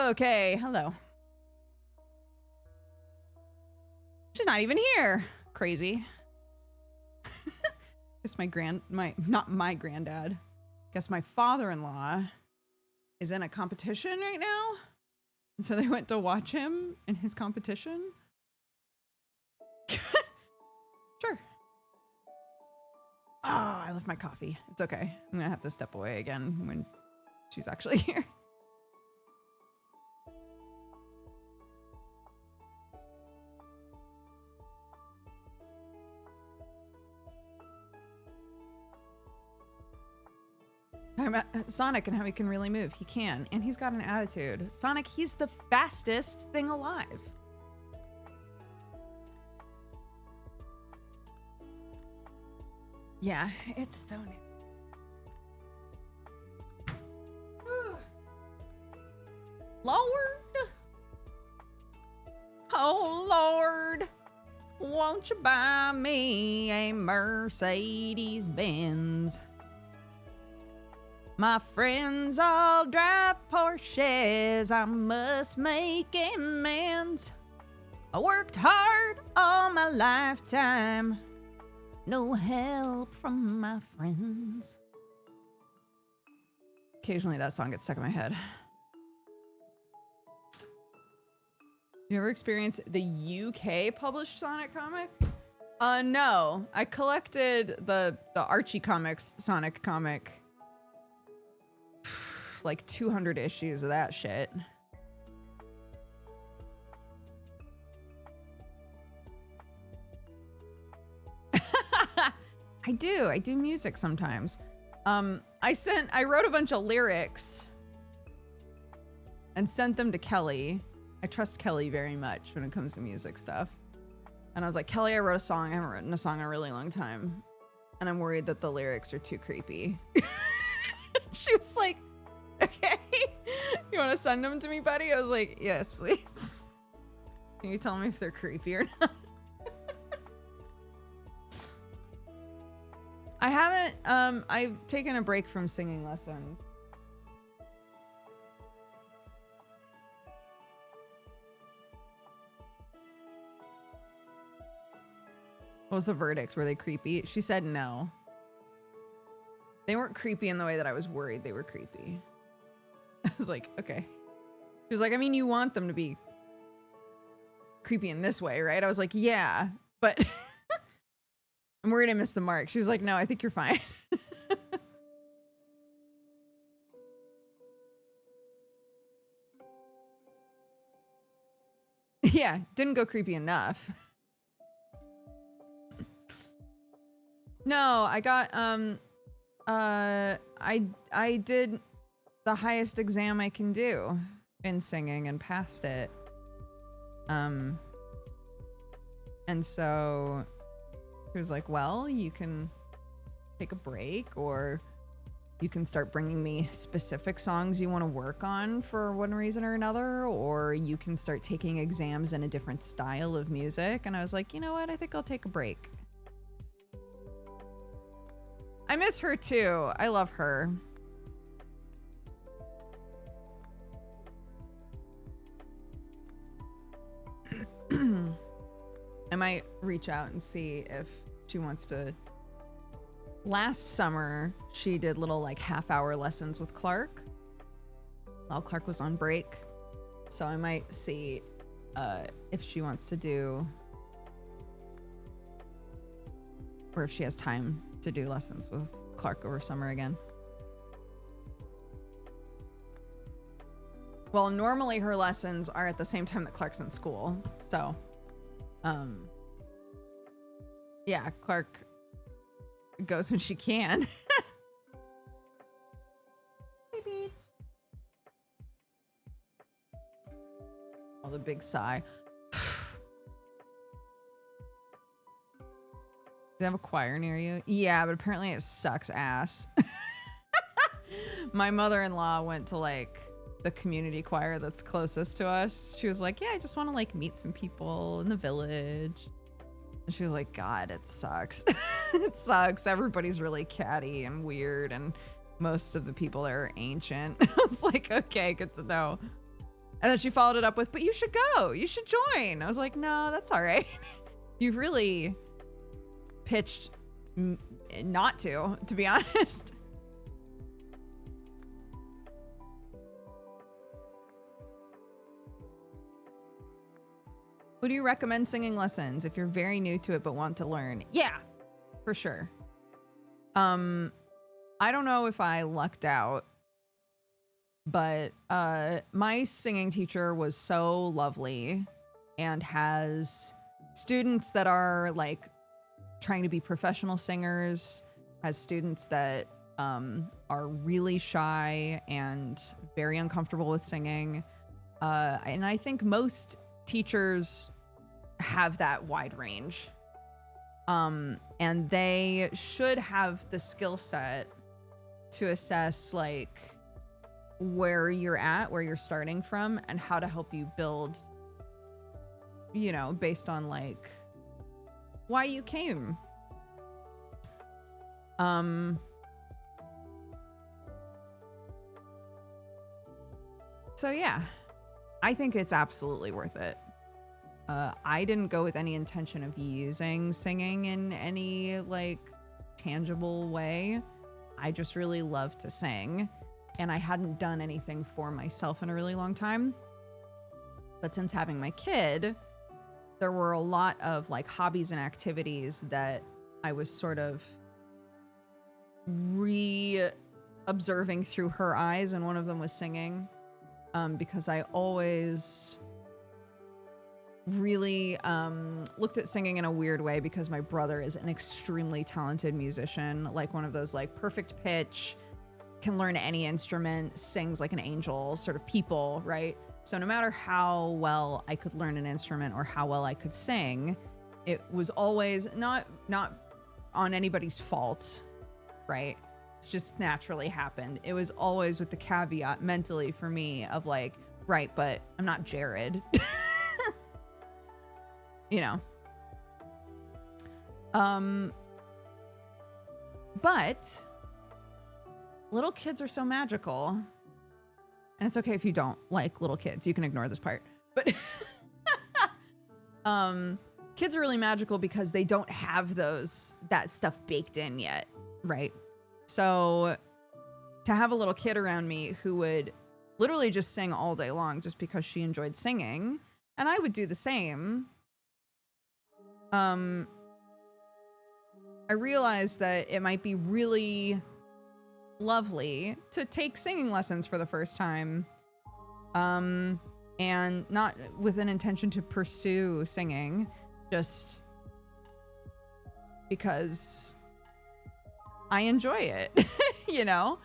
Okay, hello. She's not even here. Crazy. Guess not my granddad. Guess my father-in-law is in a competition right now. And so they went to watch him in his competition. Sure. Oh, I left my coffee. It's okay. I'm gonna have to step away again when she's actually here. Talking about Sonic and how he can really move. He can, and he's got an attitude. Sonic, he's the fastest thing alive. Yeah, it's so new. Lord. Oh, Lord. Won't you buy me a Mercedes Benz? My friends all drive Porsches. I must make amends. I worked hard all my lifetime. No help from my friends. Occasionally that song gets stuck in my head. You ever experienced the UK published Sonic comic? No. I collected the Archie Comics Sonic comic. Like 200 issues of that shit. I do music sometimes. I wrote a bunch of lyrics and sent them to Kelly. I trust Kelly very much when it comes to music stuff. And I was like, Kelly, I wrote a song. I haven't written a song in a really long time. And I'm worried that the lyrics are too creepy. She was like, okay, you want to send them to me, buddy? I was like, yes, please. Can you tell me if they're creepy or not? I haven't, I've taken a break from singing lessons. What was the verdict? Were they creepy? She said no. They weren't creepy in the way that I was worried they were creepy. I was like, okay. She was like, I mean, you want them to be creepy in this way, right? I was like, yeah, but I'm worried I missed the mark. She was like, no, I think you're fine. Yeah, didn't go creepy enough. No, I got, I did the highest exam I can do in singing and passed it. And so he was like, well, you can take a break, or you can start bringing me specific songs you want to work on for one reason or another, or you can start taking exams in a different style of music. And I was like, you know what? I think I'll take a break. I miss her too. I love her. I might reach out and see if she wants to. Last summer, she did little like half-hour lessons with Clark while Clark was on break. So I might see if she wants to do, or if she has time to do lessons with Clark over summer again. Well, normally her lessons are at the same time that Clark's in school. So, yeah, Clark goes when she can. Hey, Beach. Oh, the big sigh. Do they have a choir near you? Yeah, but apparently it sucks ass. My mother-in-law went to like the community choir that's closest to us. She was like, yeah, I just want to like meet some people in the village. And she was like, God, it sucks. It sucks. Everybody's really catty and weird, and most of the people there are ancient. I was like, okay, good to know. And then she followed it up with, but you should go. You should join. I was like, no, that's all right. You've really pitched not to be honest. Would you recommend singing lessons if you're very new to it but want to learn? Yeah, for sure. I don't know if I lucked out, but my singing teacher was so lovely and has students that are like trying to be professional singers, has students that are really shy and very uncomfortable with singing. And I think most teachers have that wide range. And they should have the skill set to assess like where you're at, where you're starting from, and how to help you build, you know, based on like why you came. So yeah, I think it's absolutely worth it. I didn't go with any intention of using singing in any like tangible way. I just really love to sing, and I hadn't done anything for myself in a really long time. But since having my kid, there were a lot of like hobbies and activities that I was sort of re-observing through her eyes, and one of them was singing, because I always really looked at singing in a weird way because my brother is an extremely talented musician, like one of those like perfect pitch, can learn any instrument, sings like an angel sort of people, right? So no matter how well I could learn an instrument or how well I could sing, it was always not on anybody's fault, right? It's just naturally happened. It was always with the caveat mentally for me of like, right, but I'm not Jared. You know. But little kids are so magical. And it's okay if you don't like little kids. You can ignore this part. But kids are really magical because they don't have that stuff baked in yet, right? So to have a little kid around me who would literally just sing all day long just because she enjoyed singing, and I would do the same. I realized that it might be really lovely to take singing lessons for the first time, and not with an intention to pursue singing, just because I enjoy it, you know,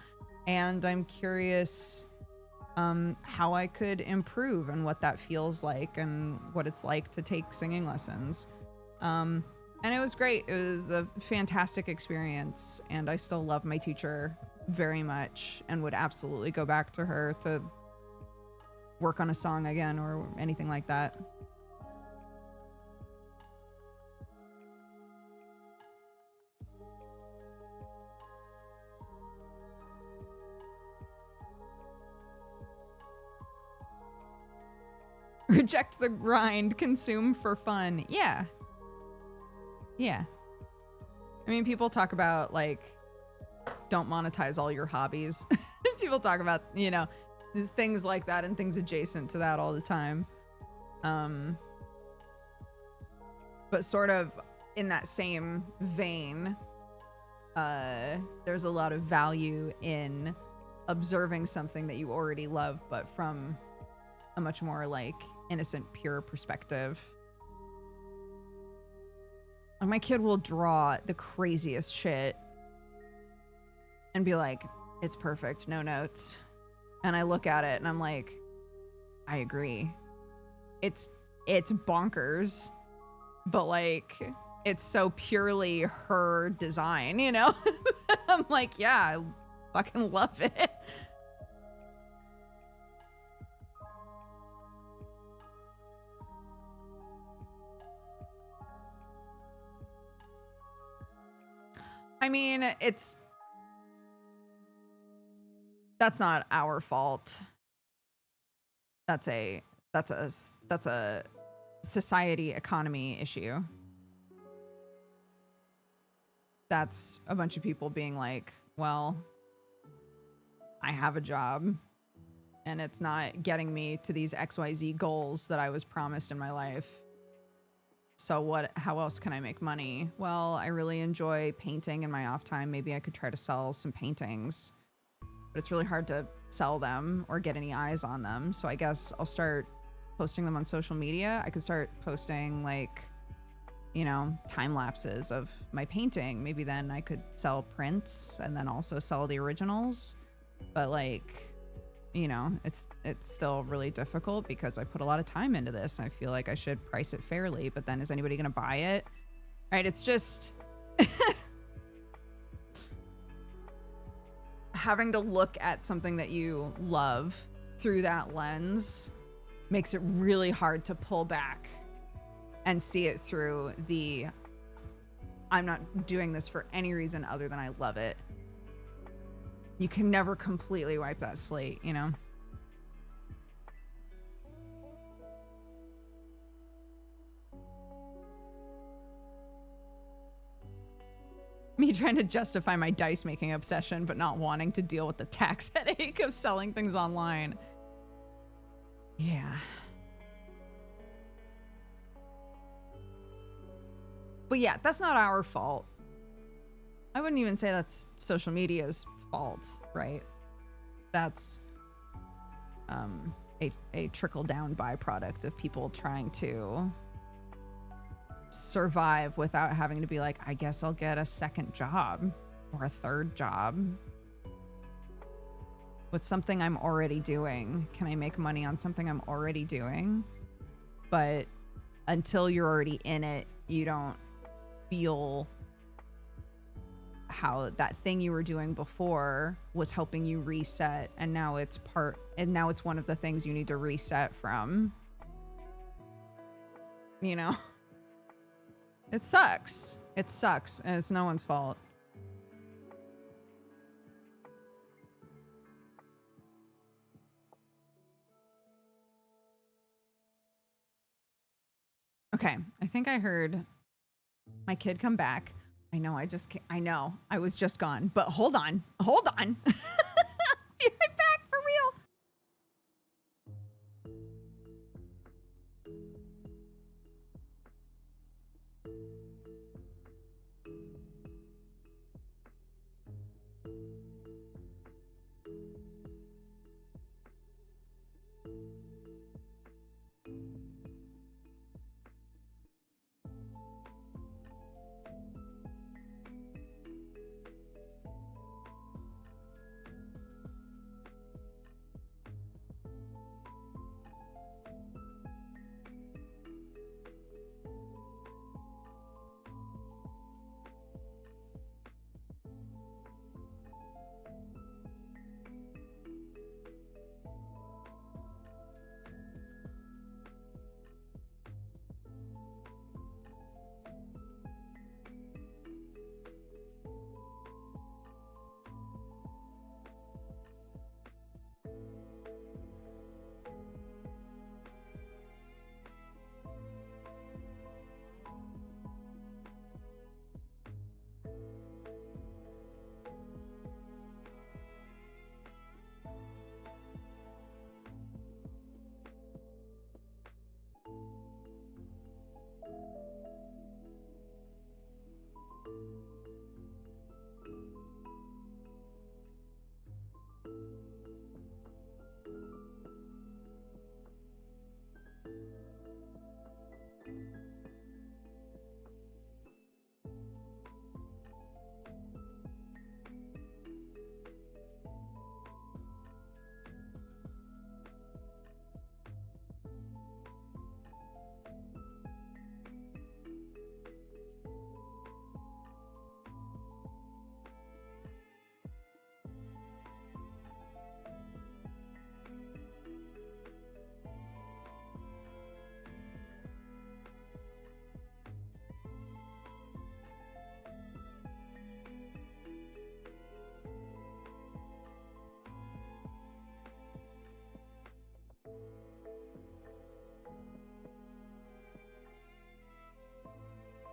and I'm curious how I could improve and what that feels like and what it's like to take singing lessons. And it was great. It was a fantastic experience, and I still love my teacher very much and would absolutely go back to her to work on a song again or anything like that. Reject the grind, consume for fun. Yeah. Yeah. I mean, people talk about like, don't monetize all your hobbies. People talk about, you know, things like that and things adjacent to that all the time. But sort of in that same vein, there's a lot of value in observing something that you already love, but from a much more like innocent, pure perspective. Like my kid will draw the craziest shit and be like, it's perfect, no notes. And I look at it and I'm like, I agree. It's bonkers, but like, it's so purely her design, you know? I'm like, yeah, I fucking love it. I mean, that's not our fault. That's a that's a that's a society economy issue. That's a bunch of people being like, well, I have a job and it's not getting me to these XYZ goals that I was promised in my life. So how else can I make money? Well, I really enjoy painting in my off time. Maybe I could try to sell some paintings, but it's really hard to sell them or get any eyes on them. So I guess I'll start posting them on social media. I could start posting like, you know, time lapses of my painting. Maybe then I could sell prints and then also sell the originals. But like, you know, it's still really difficult because I put a lot of time into this. I feel like I should price it fairly, but then is anybody going to buy it? Right? It's just having to look at something that you love through that lens makes it really hard to pull back and see it through the I'm not doing this for any reason other than I love it. You can never completely wipe that slate, you know? Me trying to justify my dice making obsession, but not wanting to deal with the tax headache of selling things online. Yeah. But yeah, that's not our fault. I wouldn't even say that's social media's fault, right? That's a trickle-down byproduct of people trying to survive without having to be like, I guess I'll get a second job or a third job. With something I'm already doing, can I make money on something I'm already doing? But until you're already in it, you don't feel how that thing you were doing before was helping you reset, and now it's one of the things you need to reset from. You know? It sucks. It sucks, and it's no one's fault. Okay, I think I heard my kid come back. I know, I was just gone, but hold on. Be right back, for real.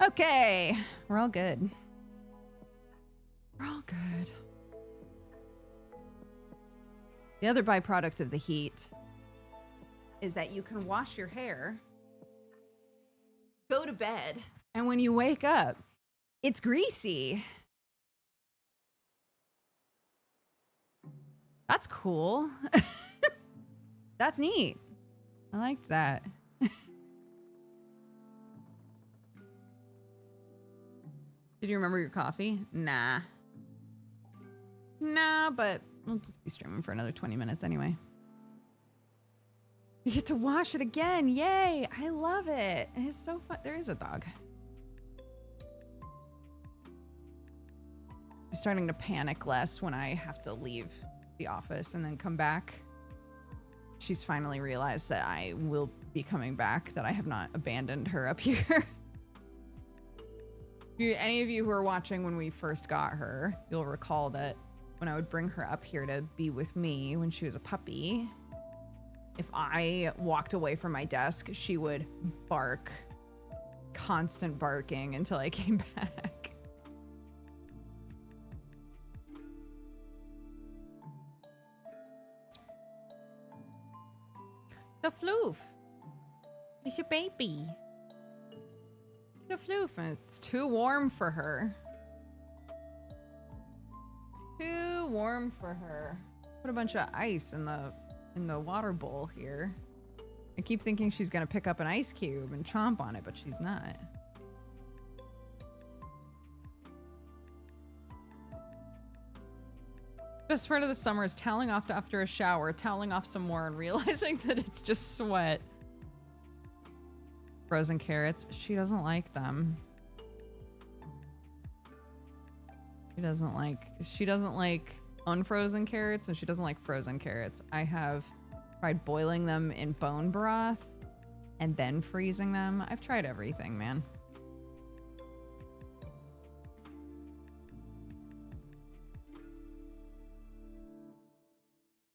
Okay, we're all good. We're all good. The other byproduct of the heat is that you can wash your hair, go to bed, and when you wake up, it's greasy. That's cool. That's neat. I liked that. Did you remember your coffee? Nah. Nah, but we'll just be streaming for another 20 minutes anyway. You get to wash it again. Yay. I love it. It's so fun. There is a dog. I'm starting to panic less when I have to leave the office and then come back. She's finally realized that I will be coming back, that I have not abandoned her up here. Any of you who are watching when we first got her, you'll recall that when I would bring her up here to be with me when she was a puppy, if I walked away from my desk, she would bark, constant barking until I came back. The floof. It's your baby. The floof. It's too warm for her. Too warm for her. Put a bunch of ice in the water bowl here. I keep thinking she's gonna pick up an ice cube and chomp on it, but she's not. Best part of the summer is toweling off after a shower, toweling off some more and realizing that it's just sweat. Frozen carrots. She doesn't like them. She doesn't like unfrozen carrots, and she doesn't like frozen carrots. I have tried boiling them in bone broth and then freezing them. I've tried everything, man.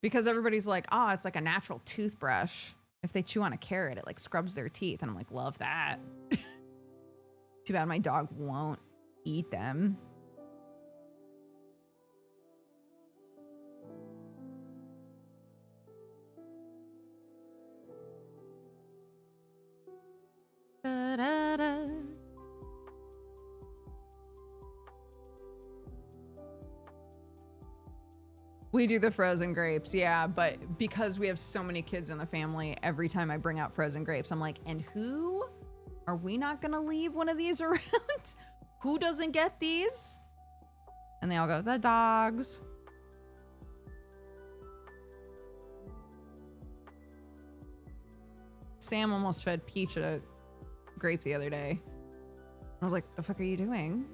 Because everybody's like, oh, it's like a natural toothbrush. If they chew on a carrot, it like scrubs their teeth. And I'm like, love that. Too bad my dog won't eat them. Da-da-da. We do the frozen grapes, yeah, but because we have so many kids in the family, every time I bring out frozen grapes, I'm like, and who? Are we not gonna leave one of these around? Who doesn't get these? And they all go, the dogs. Sam almost fed Peach a grape the other day. I was like, the fuck are you doing?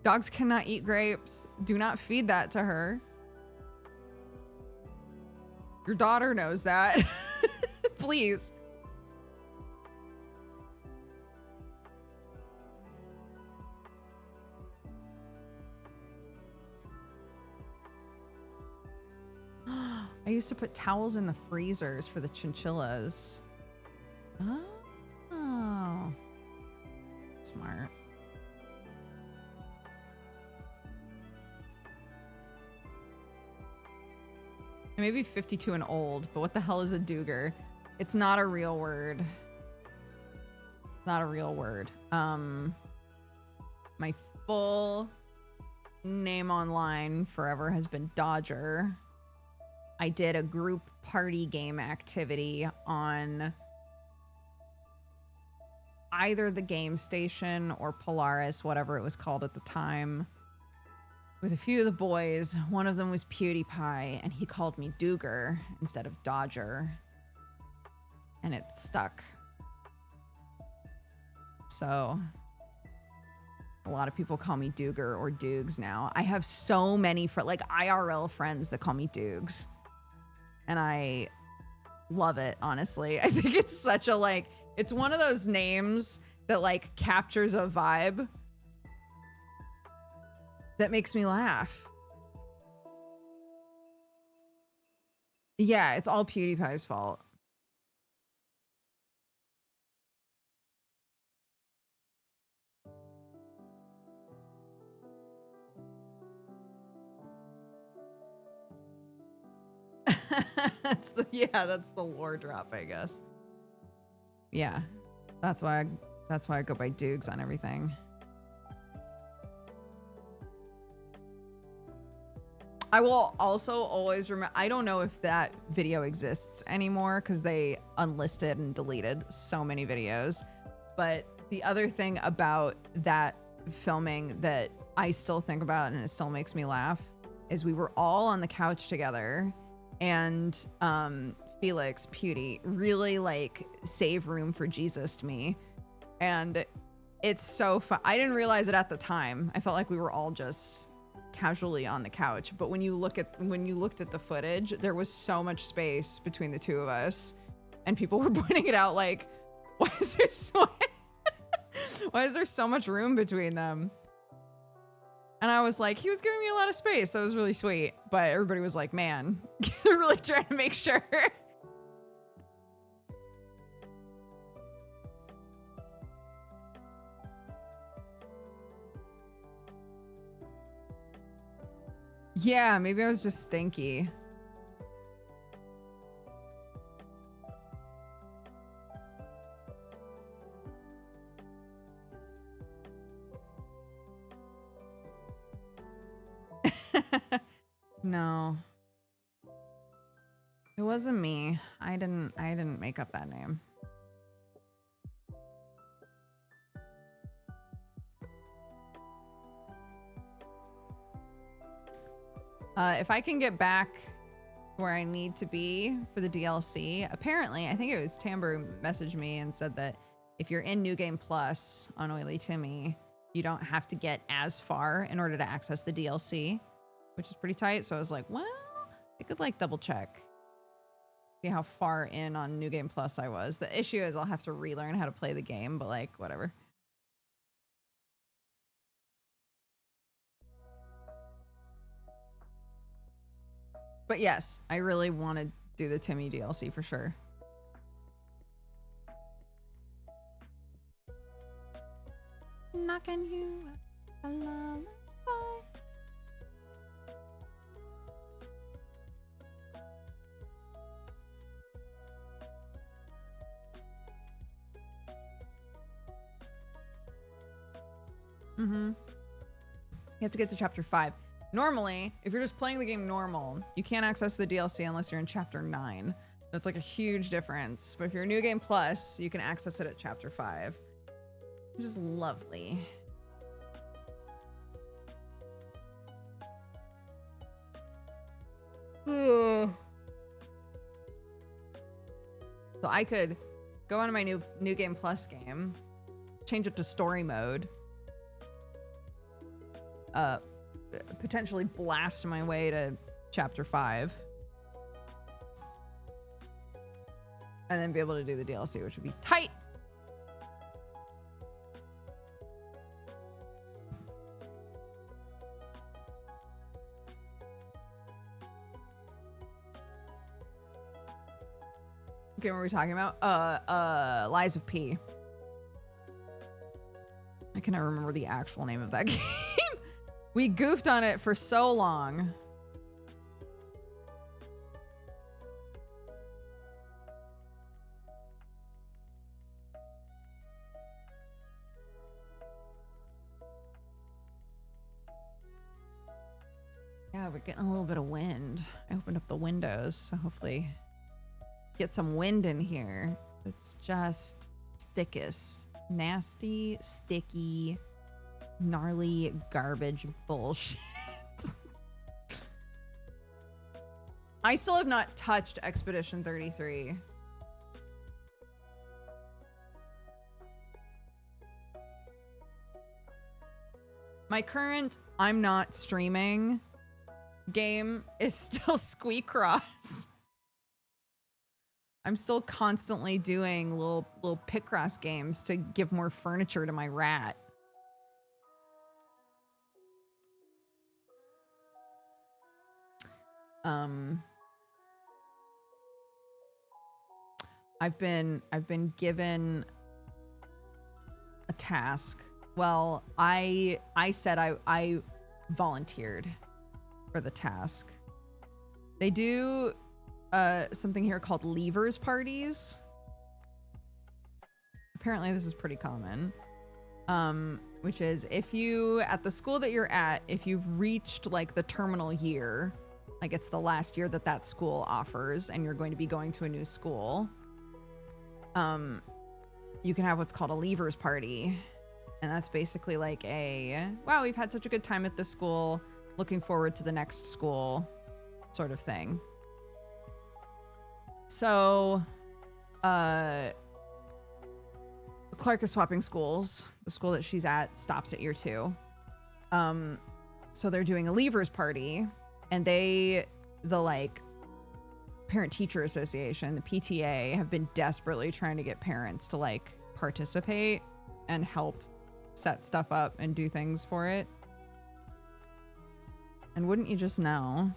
Dogs cannot eat grapes. Do not feed that to her. Your daughter knows that. Please. I used to put towels in the freezers for the chinchillas. Oh. Smart. I may be 52 and old, but what the hell is a Dooger? It's not a real word. It's not a real word. My full name online forever has been Dodger. I did a group party game activity on either the Game Station or Polaris, whatever it was called at the time, with a few of the boys. One of them was PewDiePie, and he called me Dooger instead of Dodger. And it stuck. So a lot of people call me Dooger or Doogs now. I have so many like IRL friends that call me Doogs. And I love it, honestly. I think it's such a like, it's one of those names that like captures a vibe that makes me laugh. Yeah, it's all PewDiePie's fault. that's the lore drop, I guess. Yeah, that's why I go by Doogs on everything. I will also always remember, I don't know if that video exists anymore because they unlisted and deleted so many videos. But the other thing about that filming that I still think about and it still makes me laugh is we were all on the couch together and Felix Pewdie really like save room for Jesus to me. And it's so fun. I didn't realize it at the time. I felt like we were all just casually on the couch, but when you looked at the footage, there was so much space between the two of us and people were pointing it out like, why is there so much room between them? And I was like, he was giving me a lot of space. That was really sweet. But everybody was like, man, they're really trying to make sure. Yeah, maybe I was just stinky. No. It wasn't me. I didn't make up that name. If I can get back where I need to be for the DLC, apparently, I think it was Tamber who messaged me and said that if you're in New Game Plus on Oily Timmy, you don't have to get as far in order to access the DLC, which is pretty tight. So I was like, well, I could like double check, see how far in on New Game Plus I was. The issue is I'll have to relearn how to play the game, but like, whatever. But yes, I really want to do the Timmy DLC for sure. Knocking you a lullaby. You have to get to chapter 5. Normally, if you're just playing the game normal, you can't access the DLC unless you're in chapter 9. That's like a huge difference. But if you're New Game Plus, you can access it at chapter 5, which is lovely. So I could go on my New Game Plus game, change it to story mode, potentially blast my way to chapter 5, and then be able to do the DLC, which would be tight. Okay, what were we talking about? Lies of P. I cannot remember the actual name of that game. We goofed on it for so long. Yeah, we're getting a little bit of wind. I opened up the windows, so hopefully get some wind in here. It's just stickus. Nasty, sticky, gnarly garbage bullshit. I still have not touched Expedition 33. My current I'm not streaming game is still Squeakross. I'm still constantly doing little Picross games to give more furniture to my rat. I've been given a task. Well, I said I volunteered for the task. They do something here called leavers parties. Apparently this is pretty common. Which is if you, at the school that you're at, if you've reached like the terminal year, like it's the last year that that school offers and you're going to be going to a new school, you can have what's called a leavers party. And that's basically like a, wow, we've had such a good time at this school, looking forward to the next school sort of thing. So, Clark is swapping schools. The school that she's at stops at year 2. So they're doing a leavers party, and the like parent teacher association, the PTA, have been desperately trying to get parents to like participate and help set stuff up and do things for it. And wouldn't you just know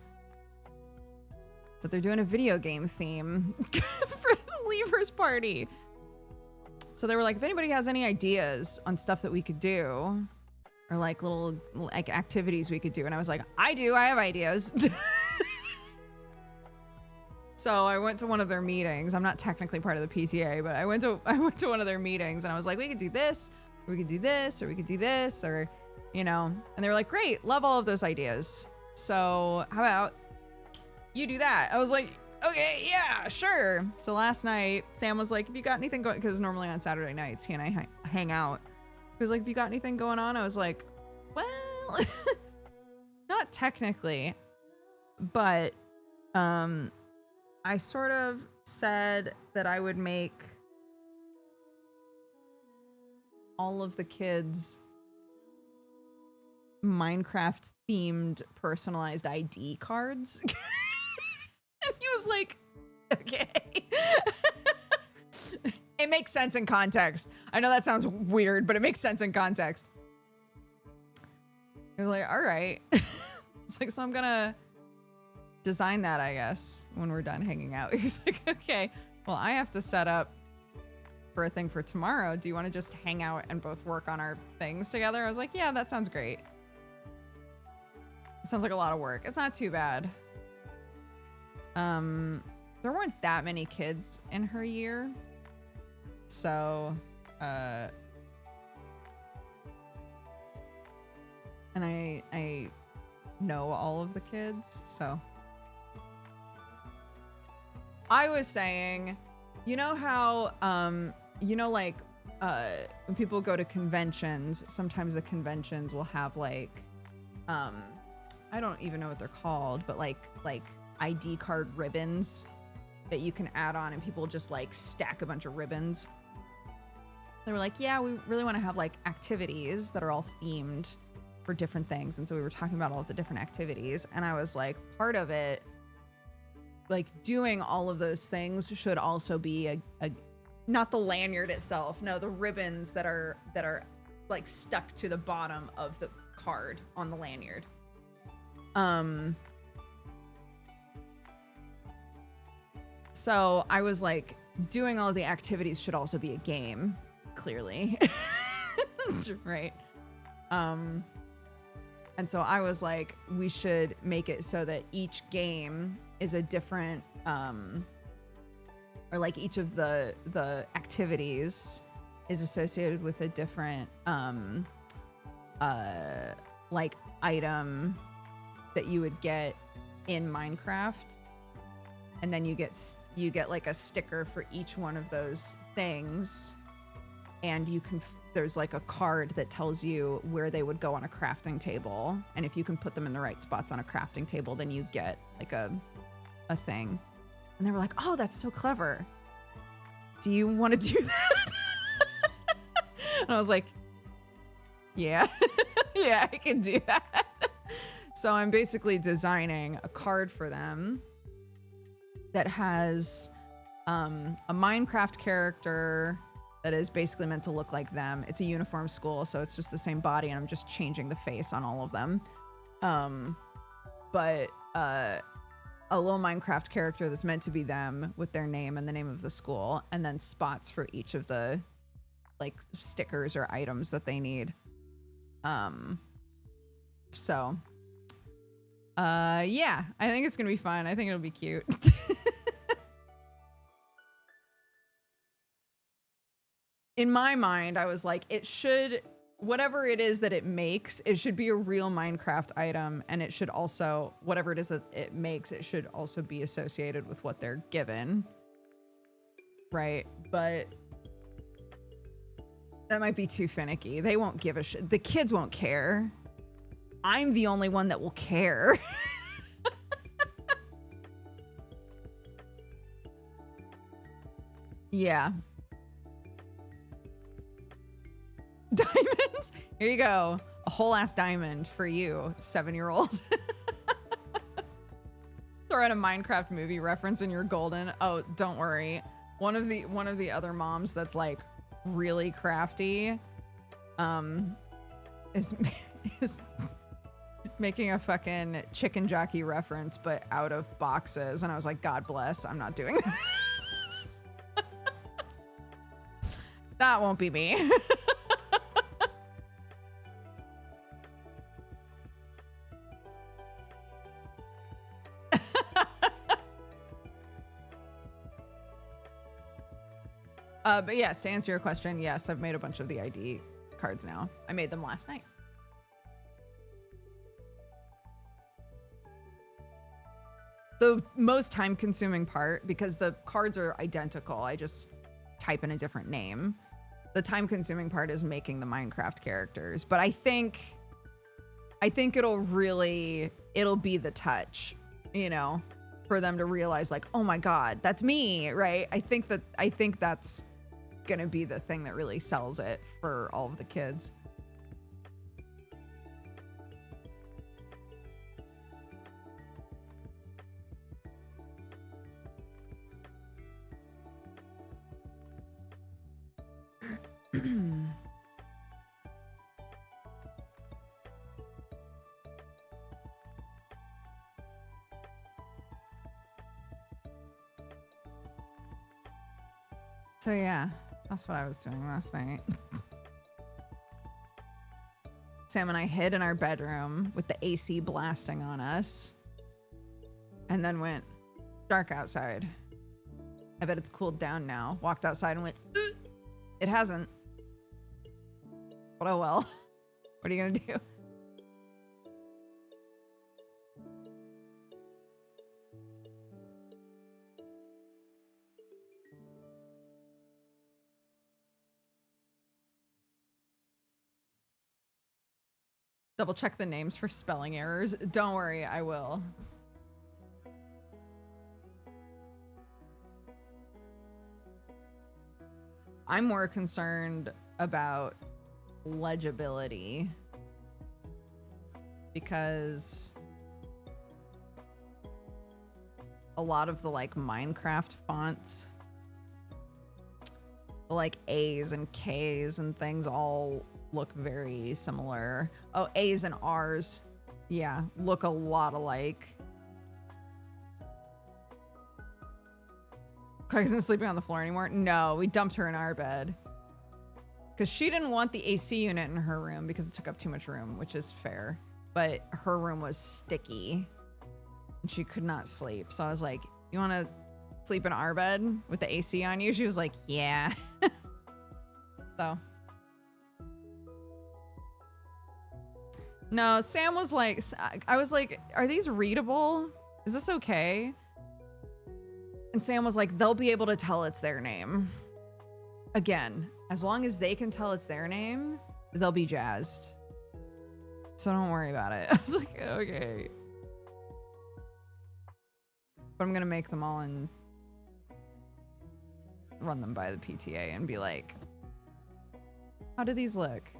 that they're doing a video game theme for the leavers party? So they were like, if anybody has any ideas on stuff that we could do, or like little like activities we could do, and I was like, I have ideas. So I went to one of their meetings. I'm not technically part of the PTA, but I went to one of their meetings, and I was like, we could do this, or we could do this, or we could do this, or, you know, and they were like, great, love all of those ideas. So how about you do that? I was like, okay, yeah, sure. So last night, Sam was like, if you got anything going, because normally on Saturday nights, he and I hang out. He was like, if you got anything going on? I was like, well, not technically, but I sort of said that I would make all of the kids Minecraft themed personalized ID cards. And he was like, okay. It makes sense in context. I know that sounds weird, but it makes sense in context. He was like, all right. It's like, so I'm gonna design that, I guess, when we're done hanging out. He's like, okay, well, I have to set up for a thing for tomorrow. Do you want to just hang out and both work on our things together? I was like, yeah, that sounds great. It sounds like a lot of work. It's not too bad. There weren't that many kids in her year. So, and I know all of the kids, so. I was saying, you know how, you know, like, when people go to conventions, sometimes the conventions will have like, I don't even know what they're called, but like ID card ribbons that you can add on, and people just like stack a bunch of ribbons. They were like, yeah, we really want to have like activities that are all themed for different things. And so we were talking about all of the different activities, and I was like, part of it, like doing all of those things should also be a not the lanyard itself, no, the ribbons that are like stuck to the bottom of the card on the lanyard. So I was like, doing all the activities should also be a game, clearly. Right. And so I was like, we should make it so that each game is a different, or like each of the activities is associated with a different, like item that you would get in Minecraft. And then you get like a sticker for each one of those things, and you can there's like a card that tells you where they would go on a crafting table, and if you can put them in the right spots on a crafting table, then you get like a thing. And they were like, oh, that's so clever, do you want to do that? And I was like, yeah. Yeah, I can do that. So I'm basically designing a card for them that has a Minecraft character that is basically meant to look like them. It's a uniform school, so it's just the same body, and I'm just changing the face on all of them. But a little Minecraft character that's meant to be them with their name and the name of the school, and then spots for each of the like stickers or items that they need. So yeah, I think it's gonna be fun. I think it'll be cute. in my mind, I was like, it should, whatever it is that it makes, it should be a real Minecraft item. And it should also, whatever it is that it makes, it should also be associated with what they're given. Right? But that might be too finicky. They won't give a shit. The kids won't care. I'm the only one that will care. Yeah. Diamonds? Here you go. A whole ass diamond for you, 7-year-old. Throw in a Minecraft movie reference and you're golden. Oh, don't worry. One of the other moms that's like really crafty is making a fucking chicken jockey reference but out of boxes, and I was like, God bless, I'm not doing that. That won't be me. But yes, to answer your question, yes, I've made a bunch of the ID cards now. I made them last night. The most time-consuming part, because the cards are identical, I just type in a different name. The time-consuming part is making the Minecraft characters. But I think it'll be the touch, you know, for them to realize like, oh my God, that's me, right? I think that's gonna be the thing that really sells it for all of the kids. So yeah, that's what I was doing last night. Sam and I hid in our bedroom with the AC blasting on us, and then went, it's dark outside. I bet it's cooled down now. Walked outside and went, ugh. It hasn't. But oh well. What are you gonna do? Double check the names for spelling errors. Don't worry, I will. I'm more concerned about legibility because a lot of the like Minecraft fonts, the like A's and K's and things all look very similar. Oh, A's and R's. Yeah, look a lot alike. Clark isn't sleeping on the floor anymore. No, we dumped her in our bed. Because she didn't want the AC unit in her room because it took up too much room, which is fair. But her room was sticky and she could not sleep. So I was like, you want to sleep in our bed with the AC on you? She was like, yeah. So. No, Sam was like, I was like, are these readable? Is this okay? And Sam was like, they'll be able to tell it's their name. Again, as long as they can tell it's their name, they'll be jazzed. So don't worry about it. I was like, okay. But I'm gonna make them all and run them by the PTA and be like, how do these look?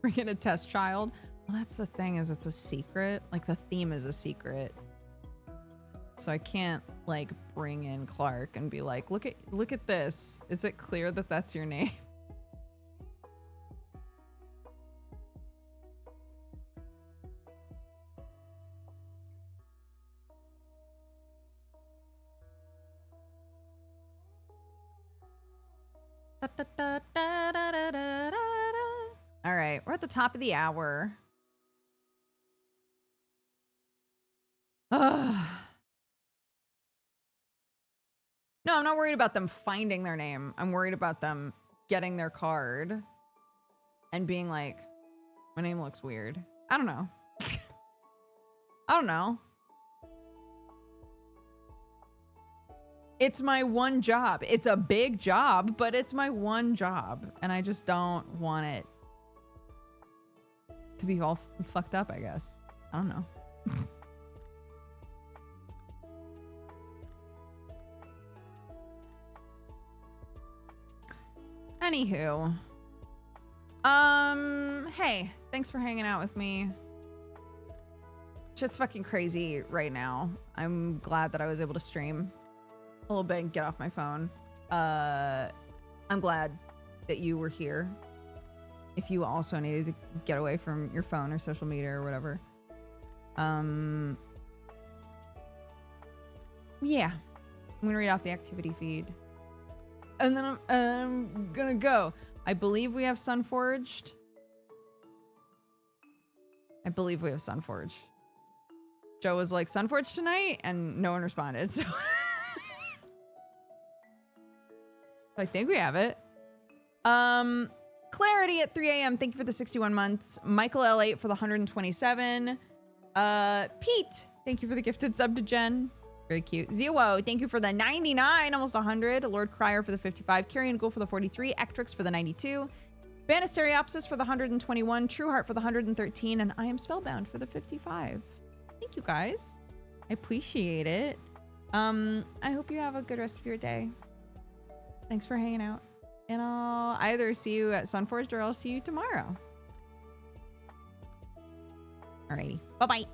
Bring in a test child. Well, that's the thing, is it's a secret. Like the theme is a secret. So I can't like bring in Clark and be like, look at this. Is it clear that that's your name? All right, we're at the top of the hour. Ugh. No, I'm not worried about them finding their name. I'm worried about them getting their card and being like, my name looks weird. I don't know. I don't know. It's my one job. It's a big job, but it's my one job. And I just don't want it to be all fucked up, I guess. I don't know. Anywho. Hey, thanks for hanging out with me. Shit's fucking crazy right now. I'm glad that I was able to stream a little bit and get off my phone. I'm glad that you were here. If you also needed to get away from your phone or social media or whatever. Yeah. I'm gonna read off the activity feed. And then I'm gonna go. I believe we have Sunforged. I believe we have Sunforged. Joe was like, Sunforged tonight? And no one responded, so. I think we have it. Clarity at 3 a.m. Thank you for the 61 months. Michael L8 for the 127. Pete, thank you for the gifted sub to Jen. Very cute. Zero, thank you for the 99, almost 100. Lord Crier for the 55. Carrion Ghoul for the 43. Ectrix for the 92. Banisteriopsis for the 121. Trueheart for the 113. And I Am Spellbound for the 55. Thank you guys. I appreciate it. I hope you have a good rest of your day. Thanks for hanging out. And I'll either see you at Sunforged or I'll see you tomorrow. Alrighty. Bye-bye.